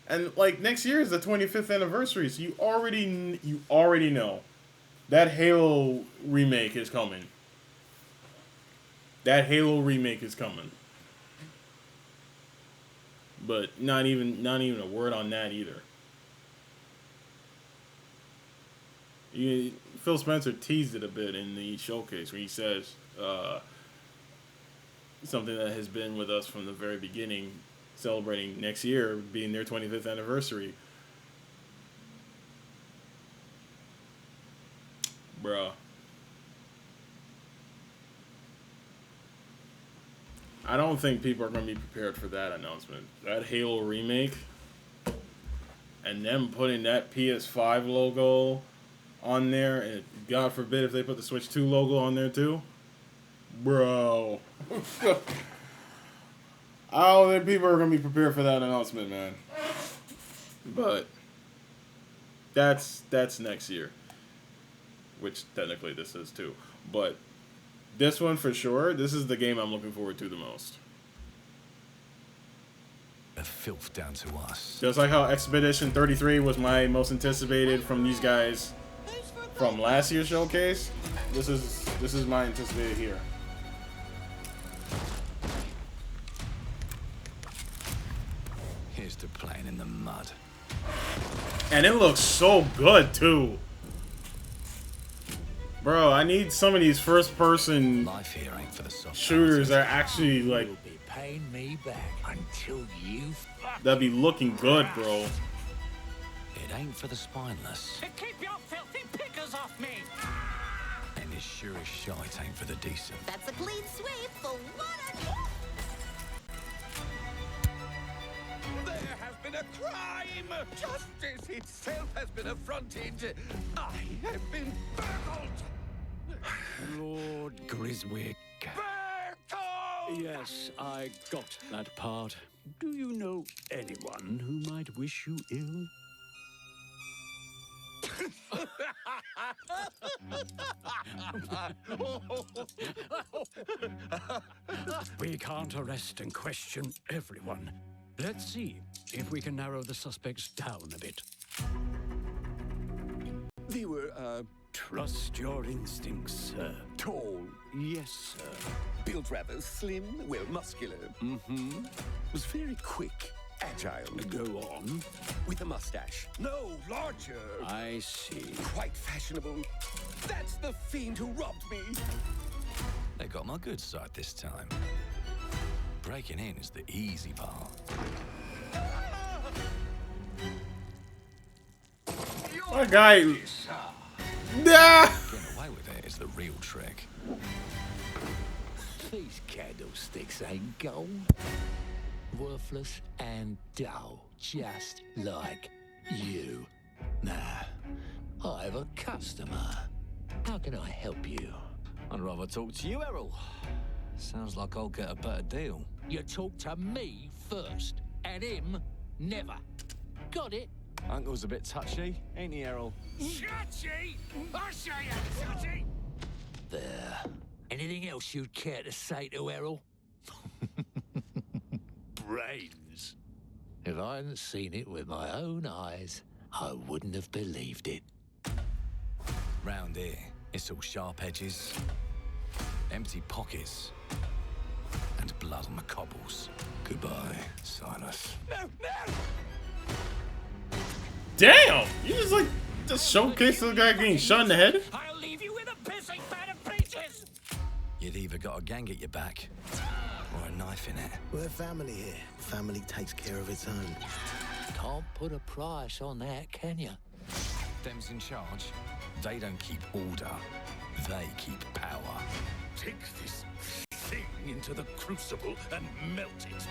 And, like, next year is the 25th anniversary, so you already know that Halo remake is coming. That Halo remake is coming. But not even a word on that either. Phil Spencer teased it a bit in the showcase where he says something that has been with us from the very beginning, celebrating next year being their 25th anniversary. Bruh. I don't think people are going to be prepared for that announcement. That Halo remake and them putting that PS5 logo on there, and God forbid if they put the Switch 2 logo on there too. Bro. I don't think people are going to be prepared for that announcement, man. But that's next year. Which technically this is too. But this one for sure, this is the game I'm looking forward to the most. A filth down to us. Just like how Expedition 33 was my most anticipated from these guys from last year's showcase, this is my anticipated here. Here's to playing in the mud. And it looks so good too. Bro, I need some of these first-person shooters that are actually like Paying me back until you that be looking good, bro. It ain't for the spineless. Keep your filthy pickers off me! And as sure as shite ain't for the decent. That's a clean sweep for what There has been a crime! Justice itself has been affronted! I have been burgled! Lord Griswick. Yes, I got that part. Do you know anyone who might wish you ill? We can't arrest and question everyone. Let's see if we can narrow the suspects down a bit. They were, Trust your instincts, sir. tall. Yes, sir. Built rather slim, well, muscular. Mm-hmm. Was very quick, agile. Go on. With a mustache. No, larger. I see. Quite fashionable. That's the fiend who robbed me. They got my good side this time. Breaking in is the easy part. My guy. Nah. Getting away with it is the real trick. These candlesticks ain't gold. Worthless and dull, just like you. Nah, I have a customer. How can I help you? I'd rather talk to you, Errol. Sounds like I'll get a better deal. You talk to me first, and him never. Got it? Uncle's a bit touchy, ain't he, Errol? Touchy? I say I'm touchy! There. Anything else you'd care to say to Errol? Brains. If I hadn't seen it with my own eyes, I wouldn't have believed it. Round here, it's all sharp edges, empty pockets, and blood on the cobbles. Goodbye, Silas. No, no! Damn! You just showcase the guy getting shot in the head? I'll leave you with a pissing fan of peaches! You'd either got a gang at your back, or a knife in it. We're family here. Family takes care of its own. Can't put a price on that, can you? Them's in charge. They don't keep order. They keep power. Take this thing into the crucible and melt it.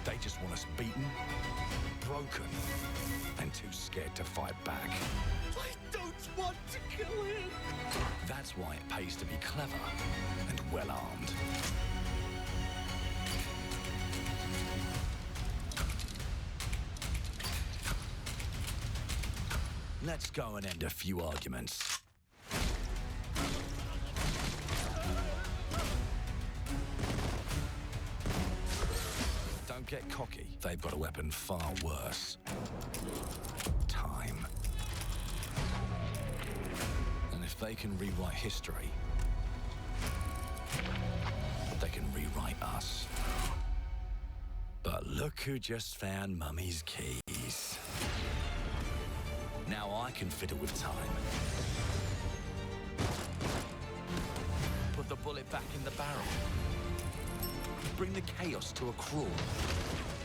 They just want us beaten, broken, and too scared to fight back. I don't want to kill him. That's why it pays to be clever and well armed. Let's go and end a few arguments. Don't get cocky. They've got a weapon far worse. Time. And if they can rewrite history, they can rewrite us. But look who just found Mummy's keys. Now I can fiddle with time. Put the bullet back in the barrel. Bring the chaos to a crawl.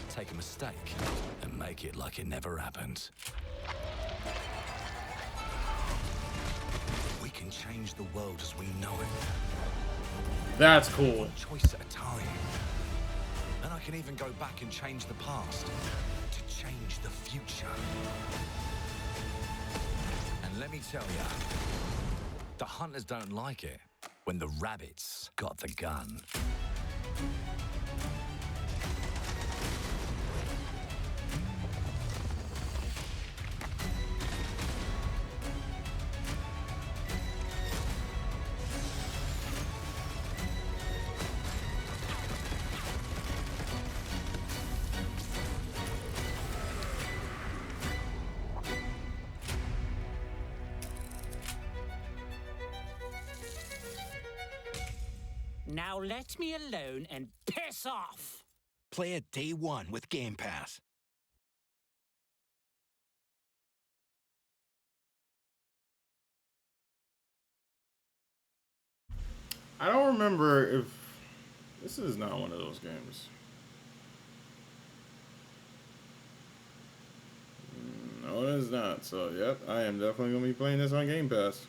Take a mistake and make it like it never happened. We can change the world as we know it. That's cool. One choice at a time. And I can even go back and change the past to change the future. And let me tell ya, the hunters don't like it when the rabbits got the gun. Now let me alone and piss off! Play it day one with Game Pass. I don't remember if this is not one of those games. No, it is not. So, yep, I am definitely going to be playing this on Game Pass.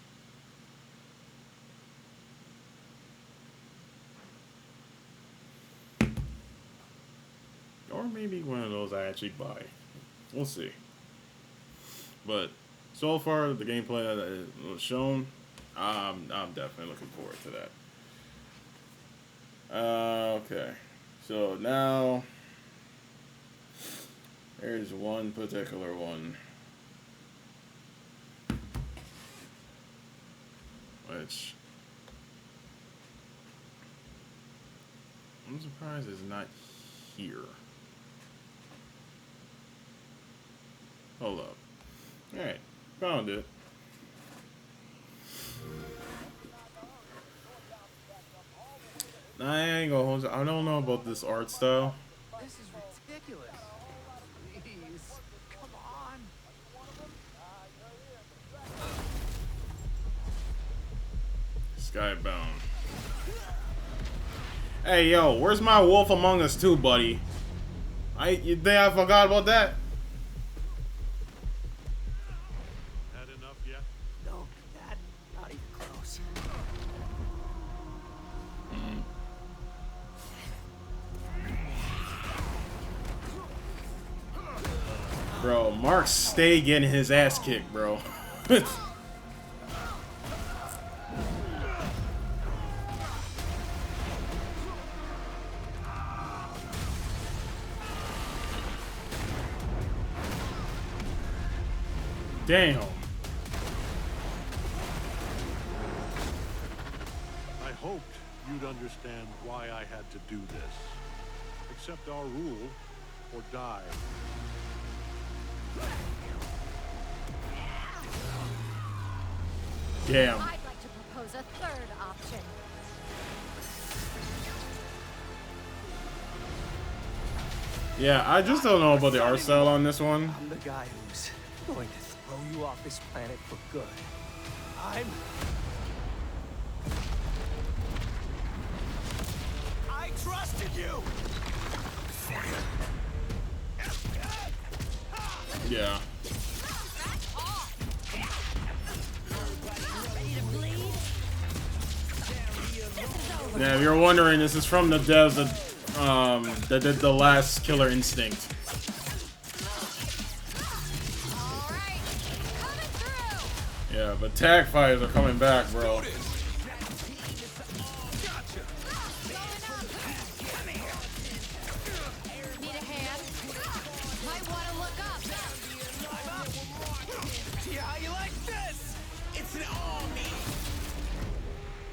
Or maybe one of those I actually buy. We'll see. But so far, the gameplay that was shown, I'm definitely looking forward to that. Okay, so now there's one particular one which I'm surprised is not here. Hold up. Alright, found it. I ain't gonna hold you. I don't know about this art style. This is ridiculous. Please, come on. Skybound. Hey, yo, where's my Wolf Among Us 2, buddy? You think I forgot about that? Had enough yet? No, Dad, not even close. Bro, Mark stay getting his ass kicked, bro. Damn. I hoped you'd understand why I had to do this. Accept our rule or die. Damn. I'd like to propose a third option. Yeah, I just don't know about the art style on this one. I'm the guy who's going to throw you off this planet for good. I trusted you! Yeah. Yeah, if you're wondering, this is from the devs that did the last Killer Instinct. Yeah, but tag fighters are coming back, bro. Need a hand? Might want to look up. How you like this? It's an army.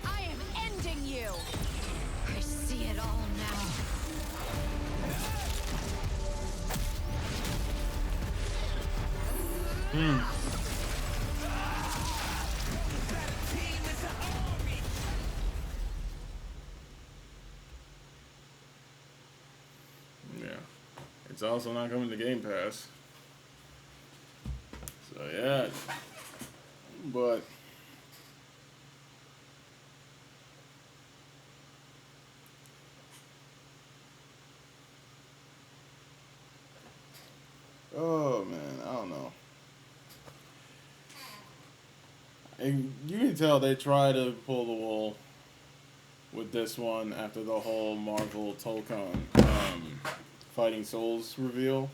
I am ending you. I see it all now. Yeah. It's also not coming to Game Pass. So yeah. But oh man, I don't know. And you can tell they try to pull the wool with this one after the whole Marvel Tolkien Fighting Souls reveal.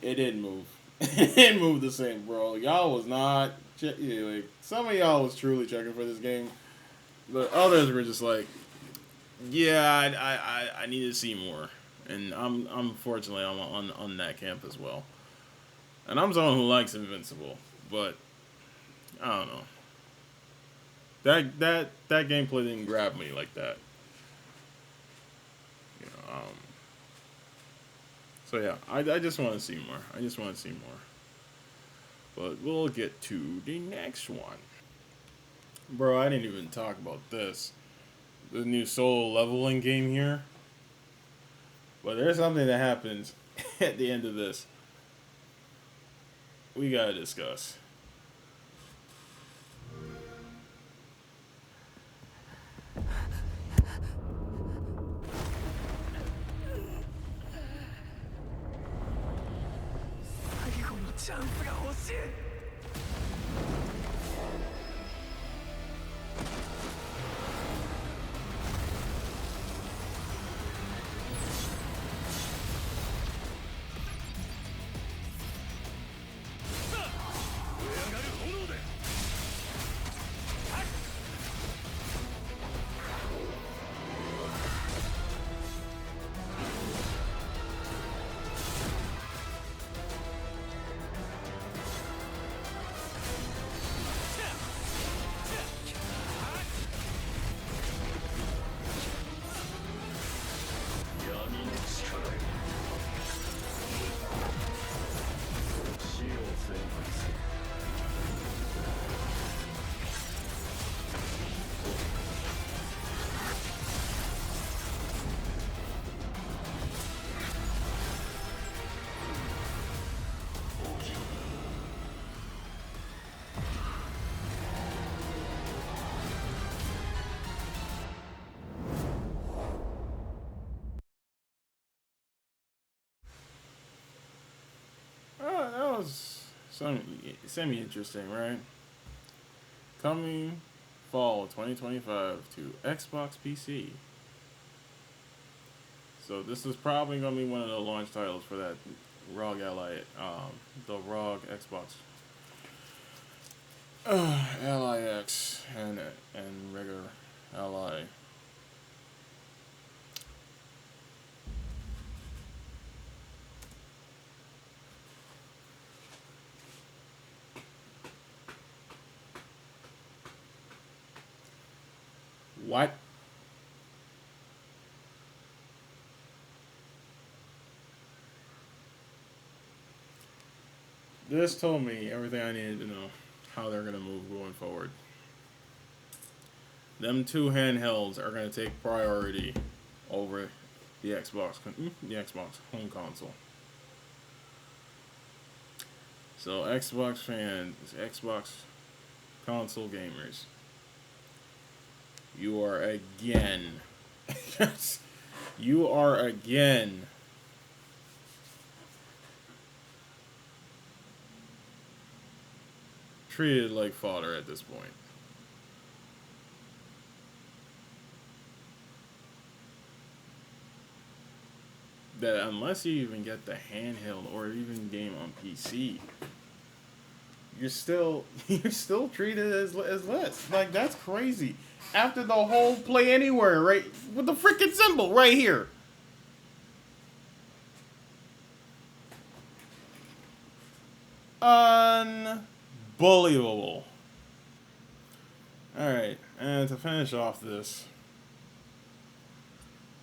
It didn't move. It didn't move the same, bro. Y'all was not like some of y'all was truly checking for this game, but others were just like, yeah, I need to see more. And I'm unfortunately I'm on that camp as well. And I'm someone who likes Invincible, but I don't know. That gameplay didn't grab me like that. You know, so yeah, I just want to see more. I just want to see more. But we'll get to the next one. Bro, I didn't even talk about this. The new solo leveling game here. But there's something that happens at the end of this. We gotta discuss. That was semi-interesting, right? Coming fall 2025 to Xbox PC. So this is probably going to be one of the launch titles for that ROG Ally, the ROG Xbox Ally X and regular Ally. What? This told me everything I needed to know how they're going to move going forward. Them two handhelds are going to take priority over the Xbox home console. So Xbox fans, Xbox console gamers, you are again treated like fodder at this point. That unless you even get the handheld or even game on PC, you're still treated as less. Like, that's crazy. After the whole play anywhere, right, with the freaking symbol right here. Unbelievable. Alright, and to finish off this,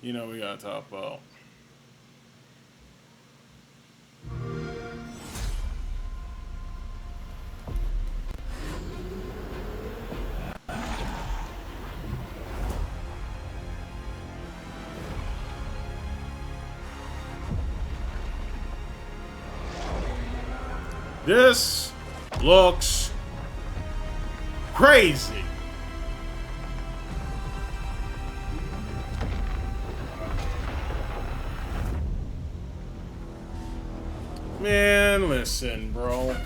you know we gotta talk about this. Looks crazy. Man, listen, bro. Look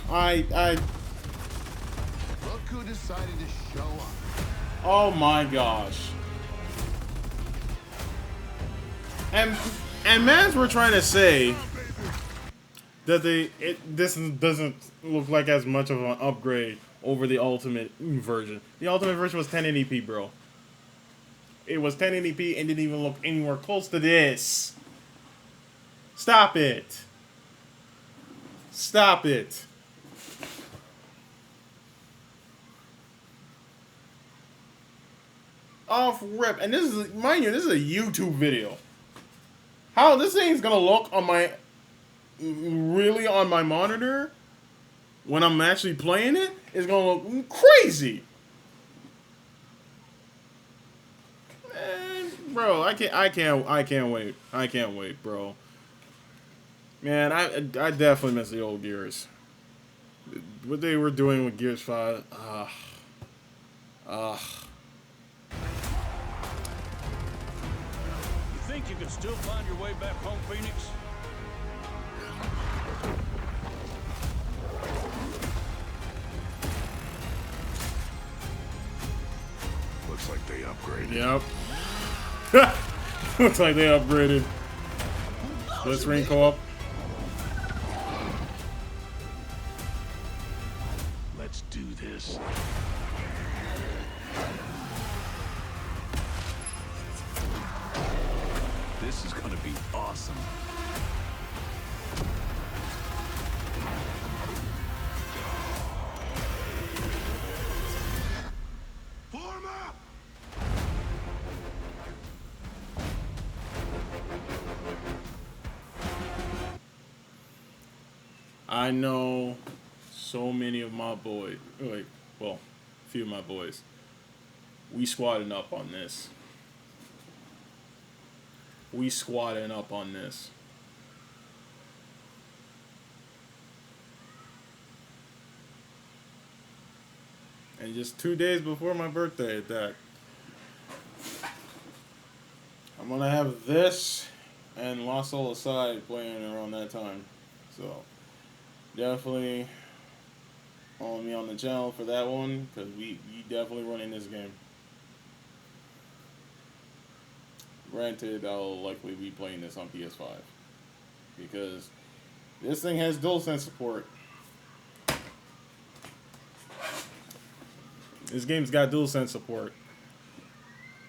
who decided to show up. Oh my gosh. And mans were trying to say that this doesn't look like as much of an upgrade over the Ultimate version. The Ultimate version was 1080p, bro. It was 1080p and didn't even look anywhere close to this. Stop it. Stop it. Off rip. And this is, mind you, this is a YouTube video. How this thing's gonna look on my, really on my monitor when I'm actually playing it is gonna look crazy. Man, bro, I can't wait. I can't wait, bro. Man, I definitely miss the old Gears. What they were doing with Gears 5. You think you can still find your way back home, Phoenix? Looks like they upgraded. Yep. Looks like they upgraded. Let's ring co-op. Let's do this. This is gonna be awesome. Form up! I know so many of my boys, well, a few of my boys, we squatting up on this. We squatting up on this. And just 2 days before my birthday at that, I'm gonna have this and Lost Soul Aside playing around that time. So definitely follow me on the channel for that one, because we definitely running this game. Granted, I'll likely be playing this on PS5, because this thing has DualSense support. This game's got DualSense support.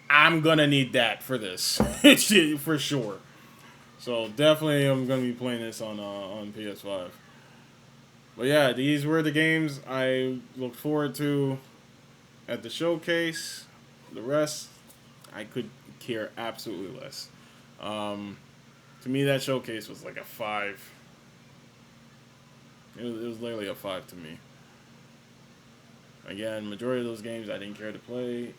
I'm gonna need that for this, for sure. So definitely, I'm gonna be playing this on PS5. But yeah, these were the games I looked forward to at the showcase. The rest, I could care absolutely less. To me, that showcase was like a 5. It was literally a 5 to me. Again, majority of those games I didn't care to play.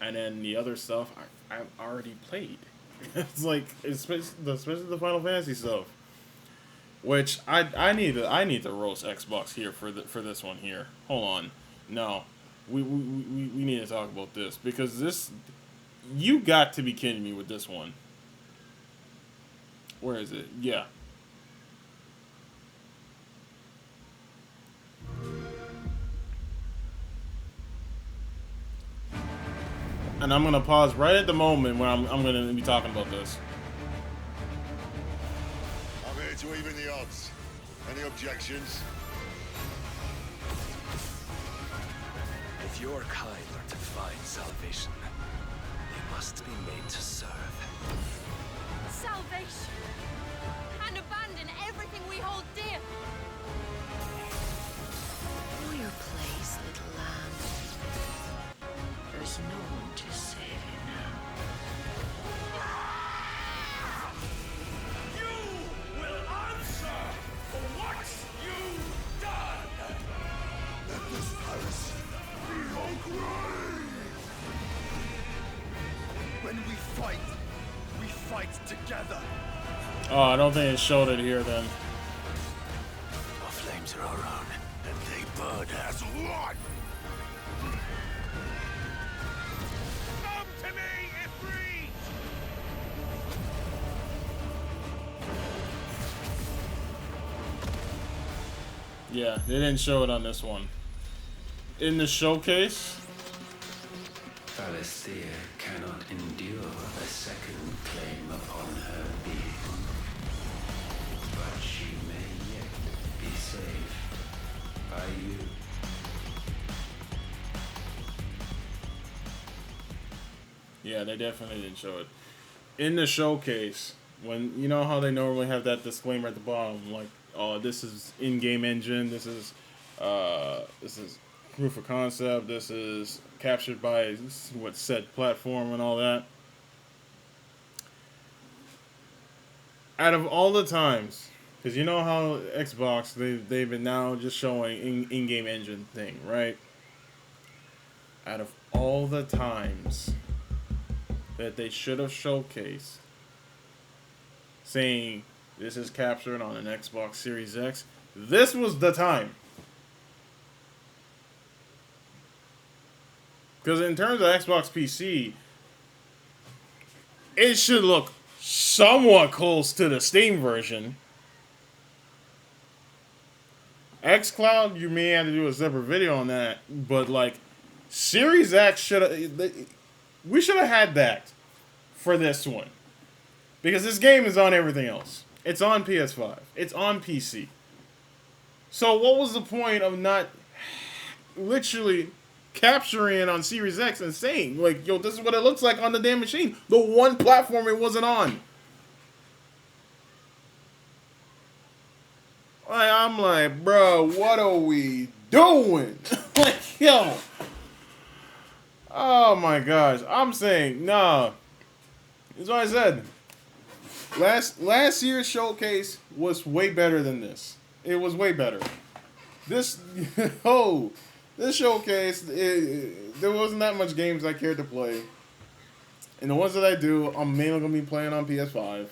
And then the other stuff I've already played. It's like, especially the Final Fantasy stuff. Which I need to roast Xbox here for this one here. Hold on, no, we need to talk about this, because this, you got to be kidding me with this one. Where is it? Yeah. And I'm gonna pause right at the moment when I'm gonna be talking about this. I'm here to even the odds. Any objections? If your kind are to find salvation, they must be made to serve. Salvation! And abandon everything we hold dear! When we fight together. Oh, I don't think it showed it here then. Our flames are our own, and they burn as one. Come to me, Ifrit! Yeah, they didn't show it on this one. In the showcase, Valisthea cannot endure a second claim upon her being. But she may yet be saved by you. yeah, they definitely didn't show it. In the showcase, when you know how they normally have that disclaimer at the bottom, like, oh, this is in-game engine, this is proof of concept, this is captured by what said platform and all that. Out of all the times, because you know how Xbox, they've been now just showing in-game engine thing, right? Out of all the times that they should have showcased saying this is captured on an Xbox Series X, this was the time. Because in terms of Xbox PC, it should look somewhat close to the Steam version. xCloud, you may have to do a separate video on that, but like Series X we should have had that for this one. Because this game is on everything else. It's on PS5. It's on PC. So what was the point of not literally capturing it on Series X and saying, like, yo, this is what it looks like on the damn machine. The one platform it wasn't on. Like, I'm like, bro, what are we doing? Like, yo. Oh my gosh. I'm saying, nah. That's what I said. Last year's showcase was way better than this. It was way better. This, this showcase, there wasn't that much games I cared to play. And the ones that I do, I'm mainly going to be playing on PS5.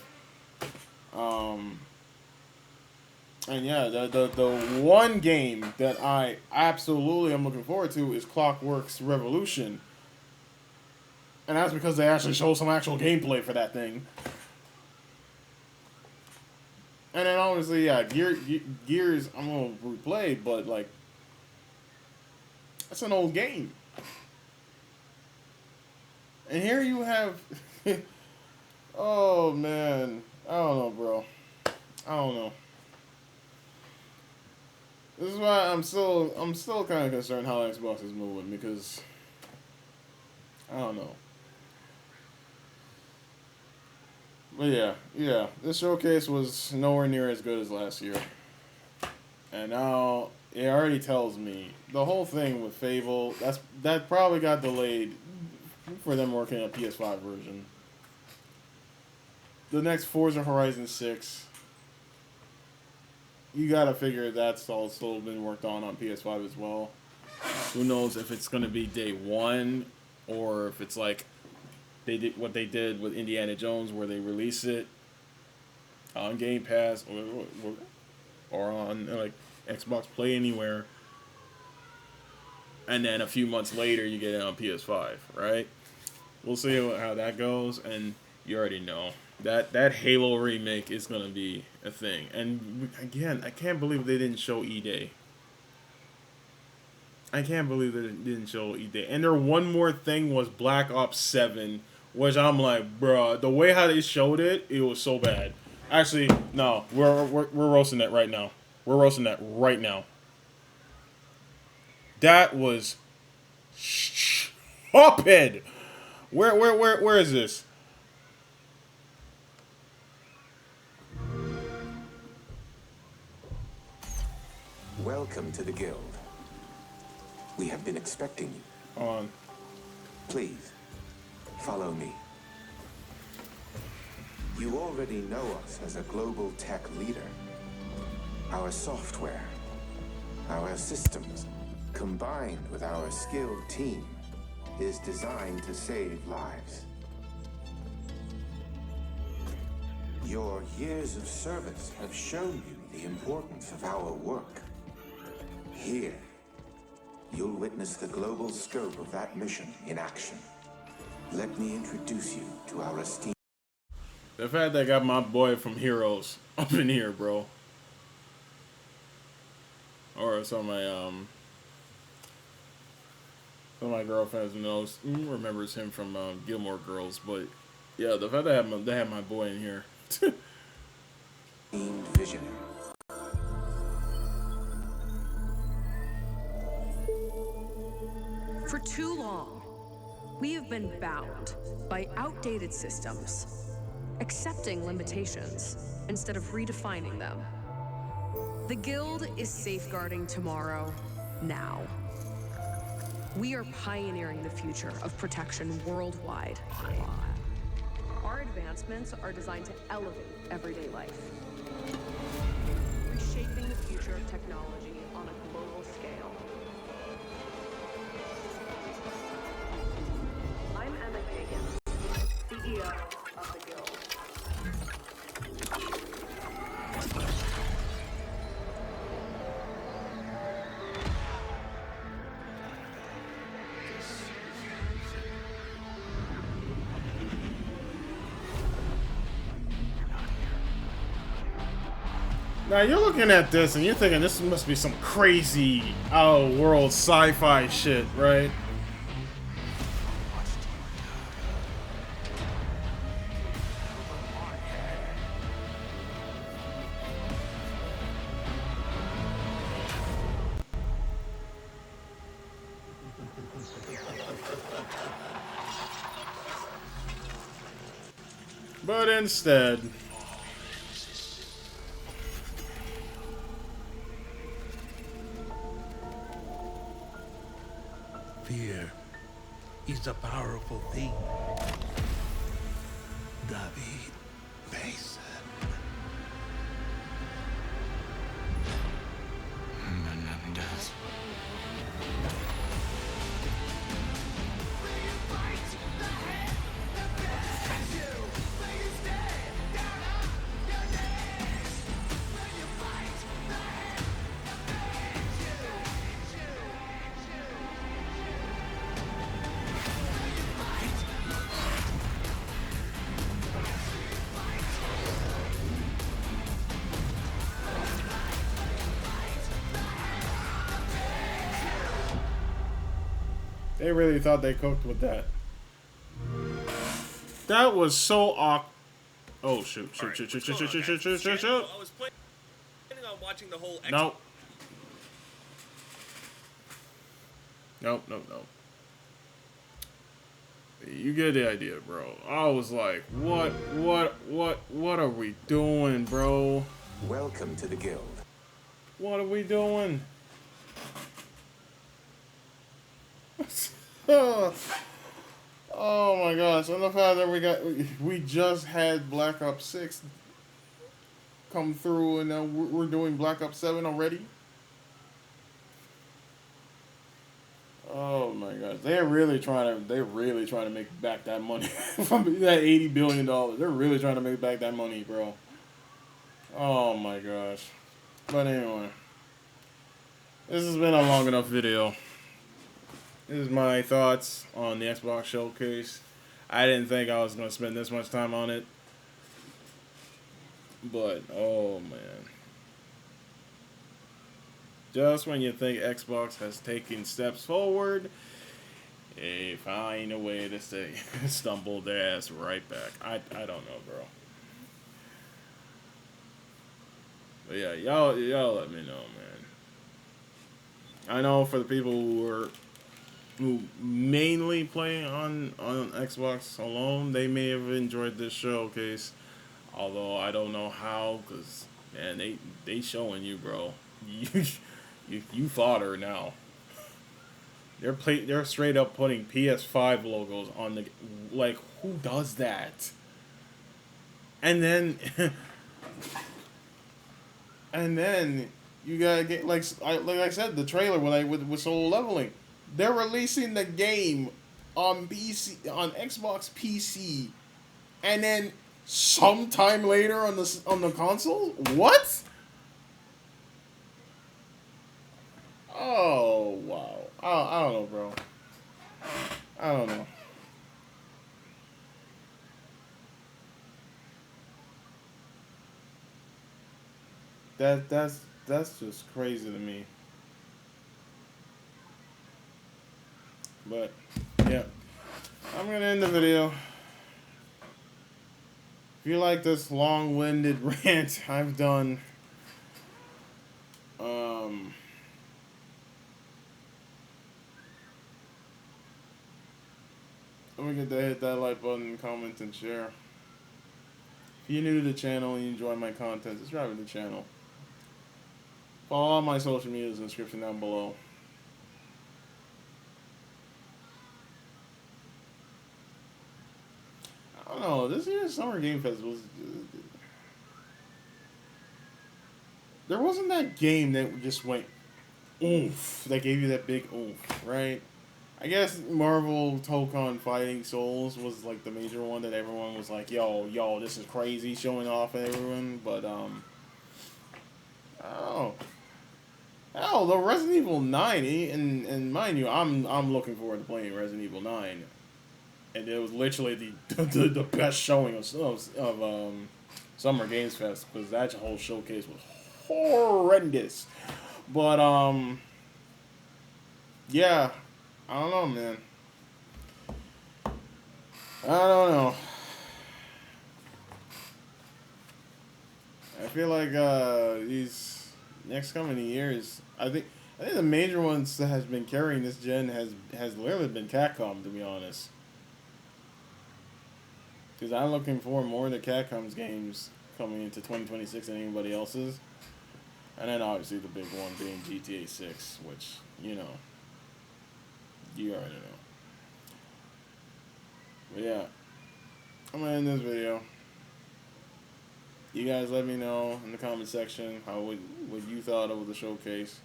And yeah, the one game that I absolutely am looking forward to is Clockwork's Revolution. And that's because they actually show some actual gameplay for that thing. And then obviously, yeah, Gears I'm going to replay, but like, that's an old game. And here you have, oh man, I don't know, bro. I don't know. This is why I'm still kind of concerned how Xbox is moving, because I don't know. But yeah, this showcase was nowhere near as good as last year. And now it already tells me the whole thing with Fable, that probably got delayed for them working on a PS5 version. The next Forza Horizon 6, you gotta figure that's also been worked on PS5 as well. Who knows if it's gonna be day one or if it's like they did what they did with Indiana Jones, where they release it on Game Pass or on like Xbox Play Anywhere, and then a few months later you get it on PS5, right? We'll see how that goes, and you already know that Halo remake is gonna be a thing. And again, I can't believe they didn't show E-Day. I can't believe they didn't show E-Day. And their one more thing was Black Ops 7. Which I'm like, bro, the way how they showed it, it was so bad. Actually, no, we're roasting that right now. We're roasting that right now. That was stupid. Where is this? Welcome to the guild. We have been expecting you. On. Please. Follow me. You already know us as a global tech leader. Our software, our systems, combined with our skilled team, is designed to save lives. Your years of service have shown you the importance of our work. Here, you'll witness the global scope of that mission in action. Let me introduce you to our esteemed... The fact that I got my boy from Heroes up in here, bro. Or some of my girlfriends remembers him from Gilmore Girls, but yeah, the fact that they have my boy in here. Visionary. For too long, we have been bound by outdated systems, accepting limitations instead of redefining them. The Guild is safeguarding tomorrow, now. We are pioneering the future of protection worldwide. Our advancements are designed to elevate everyday life, reshaping the future of technology on a global scale. I'm Emma Kagan, CEO of the Guild. Now you're looking at this and you're thinking this must be some crazy out-of-world sci-fi shit, right? But instead, fear is a powerful thing. David Mason. Menendez. they really thought they cooked with that. That was so awkward. Oh shoot! Shoot! Right, Shoot! Shoot! what's Shoot! going Shoot! on, Shoot! guys? Shoot! Shoot! Shoot! I was planning on watching the whole. Nope. Nope. Nope. Nope. You get the idea, bro. I was like, what are we doing, bro? Welcome to the Guild. What are we doing? Oh my gosh! And the fact that we just had Black Ops 6 come through, and now we're doing Black Ops 7 already. Oh my gosh! They're really trying to make back that money from that $80 billion. They're really trying to make back that money, bro. Oh my gosh! But anyway, this has been a long enough video. This is my thoughts on the Xbox Showcase. I didn't think I was going to spend this much time on it. But, oh man. Just when you think Xbox has taken steps forward, they find a way to stumble their ass right back. I don't know, bro. But yeah, y'all let me know, man. I know for the people who mainly play on Xbox alone, they may have enjoyed this showcase. Although I don't know how, because man, they showing you, bro. You fodder now. They're straight up putting PS5 logos on the, like, who does that? And then you gotta get like I said, the trailer with Solo Leveling. They're releasing the game on PC, on Xbox PC, and then sometime later on the console. What? Oh wow. I don't know, bro. I don't know. That's just crazy to me. But yeah, I'm gonna end the video. If you like this long-winded rant I've done, don't forget to hit that like button, comment, and share. If you're new to the channel and you enjoy my content, subscribe to the channel. Follow all my social medias in the description down below. I don't know, this year's Summer Game Fest was... There wasn't that game that just went oomph, that gave you that big oomph, right? I guess Marvel Tokon Fighting Souls was like the major one that everyone was like, yo, this is crazy, showing off at everyone, but oh. Hell, the Resident Evil 9, and mind you, I'm looking forward to playing Resident Evil 9. And it was literally the best showing of Summer Games Fest, because that whole showcase was horrendous. But yeah, I don't know, man. I don't know. I feel like these next coming years, I think the major ones that has been carrying this gen has literally been Capcom, to be honest. Because I'm looking for more of the Capcom's games coming into 2026 than anybody else's. And then obviously the big one being GTA 6, which, you know, you already know. But yeah, I'm going to end this video. You guys let me know in the comment section what you thought of the showcase.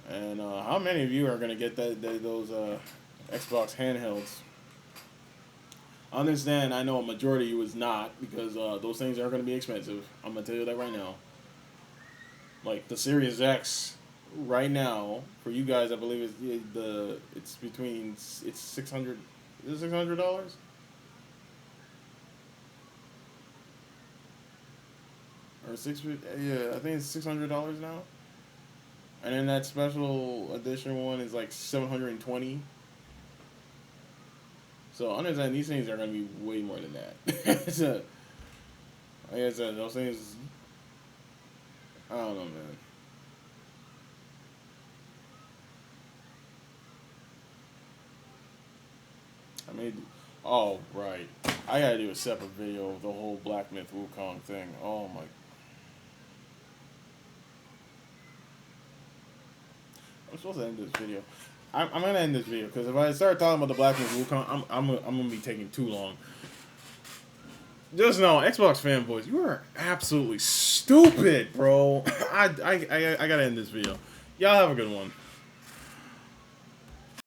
And how many of you are going to get those Xbox handhelds. I understand, I know a majority of you is not, because those things are going to be expensive. I'm going to tell you that right now. Like, the Series X, right now, for you guys, I believe it's between, it's 600, is it $600? Or yeah, I think it's $600 now. And then that special edition one is like $720. So understand, these things are gonna be way more than that. So, like I said, those things, I don't know, man. I mean, oh right, I gotta do a separate video of the whole Black Myth Wukong thing. Oh my. I'm supposed to end this video. I'm gonna end this video because if I start talking about the Black Myth Wukong, I'm gonna be taking too long. Just know, Xbox fanboys, you are absolutely stupid, bro. I gotta end this video. Y'all have a good one.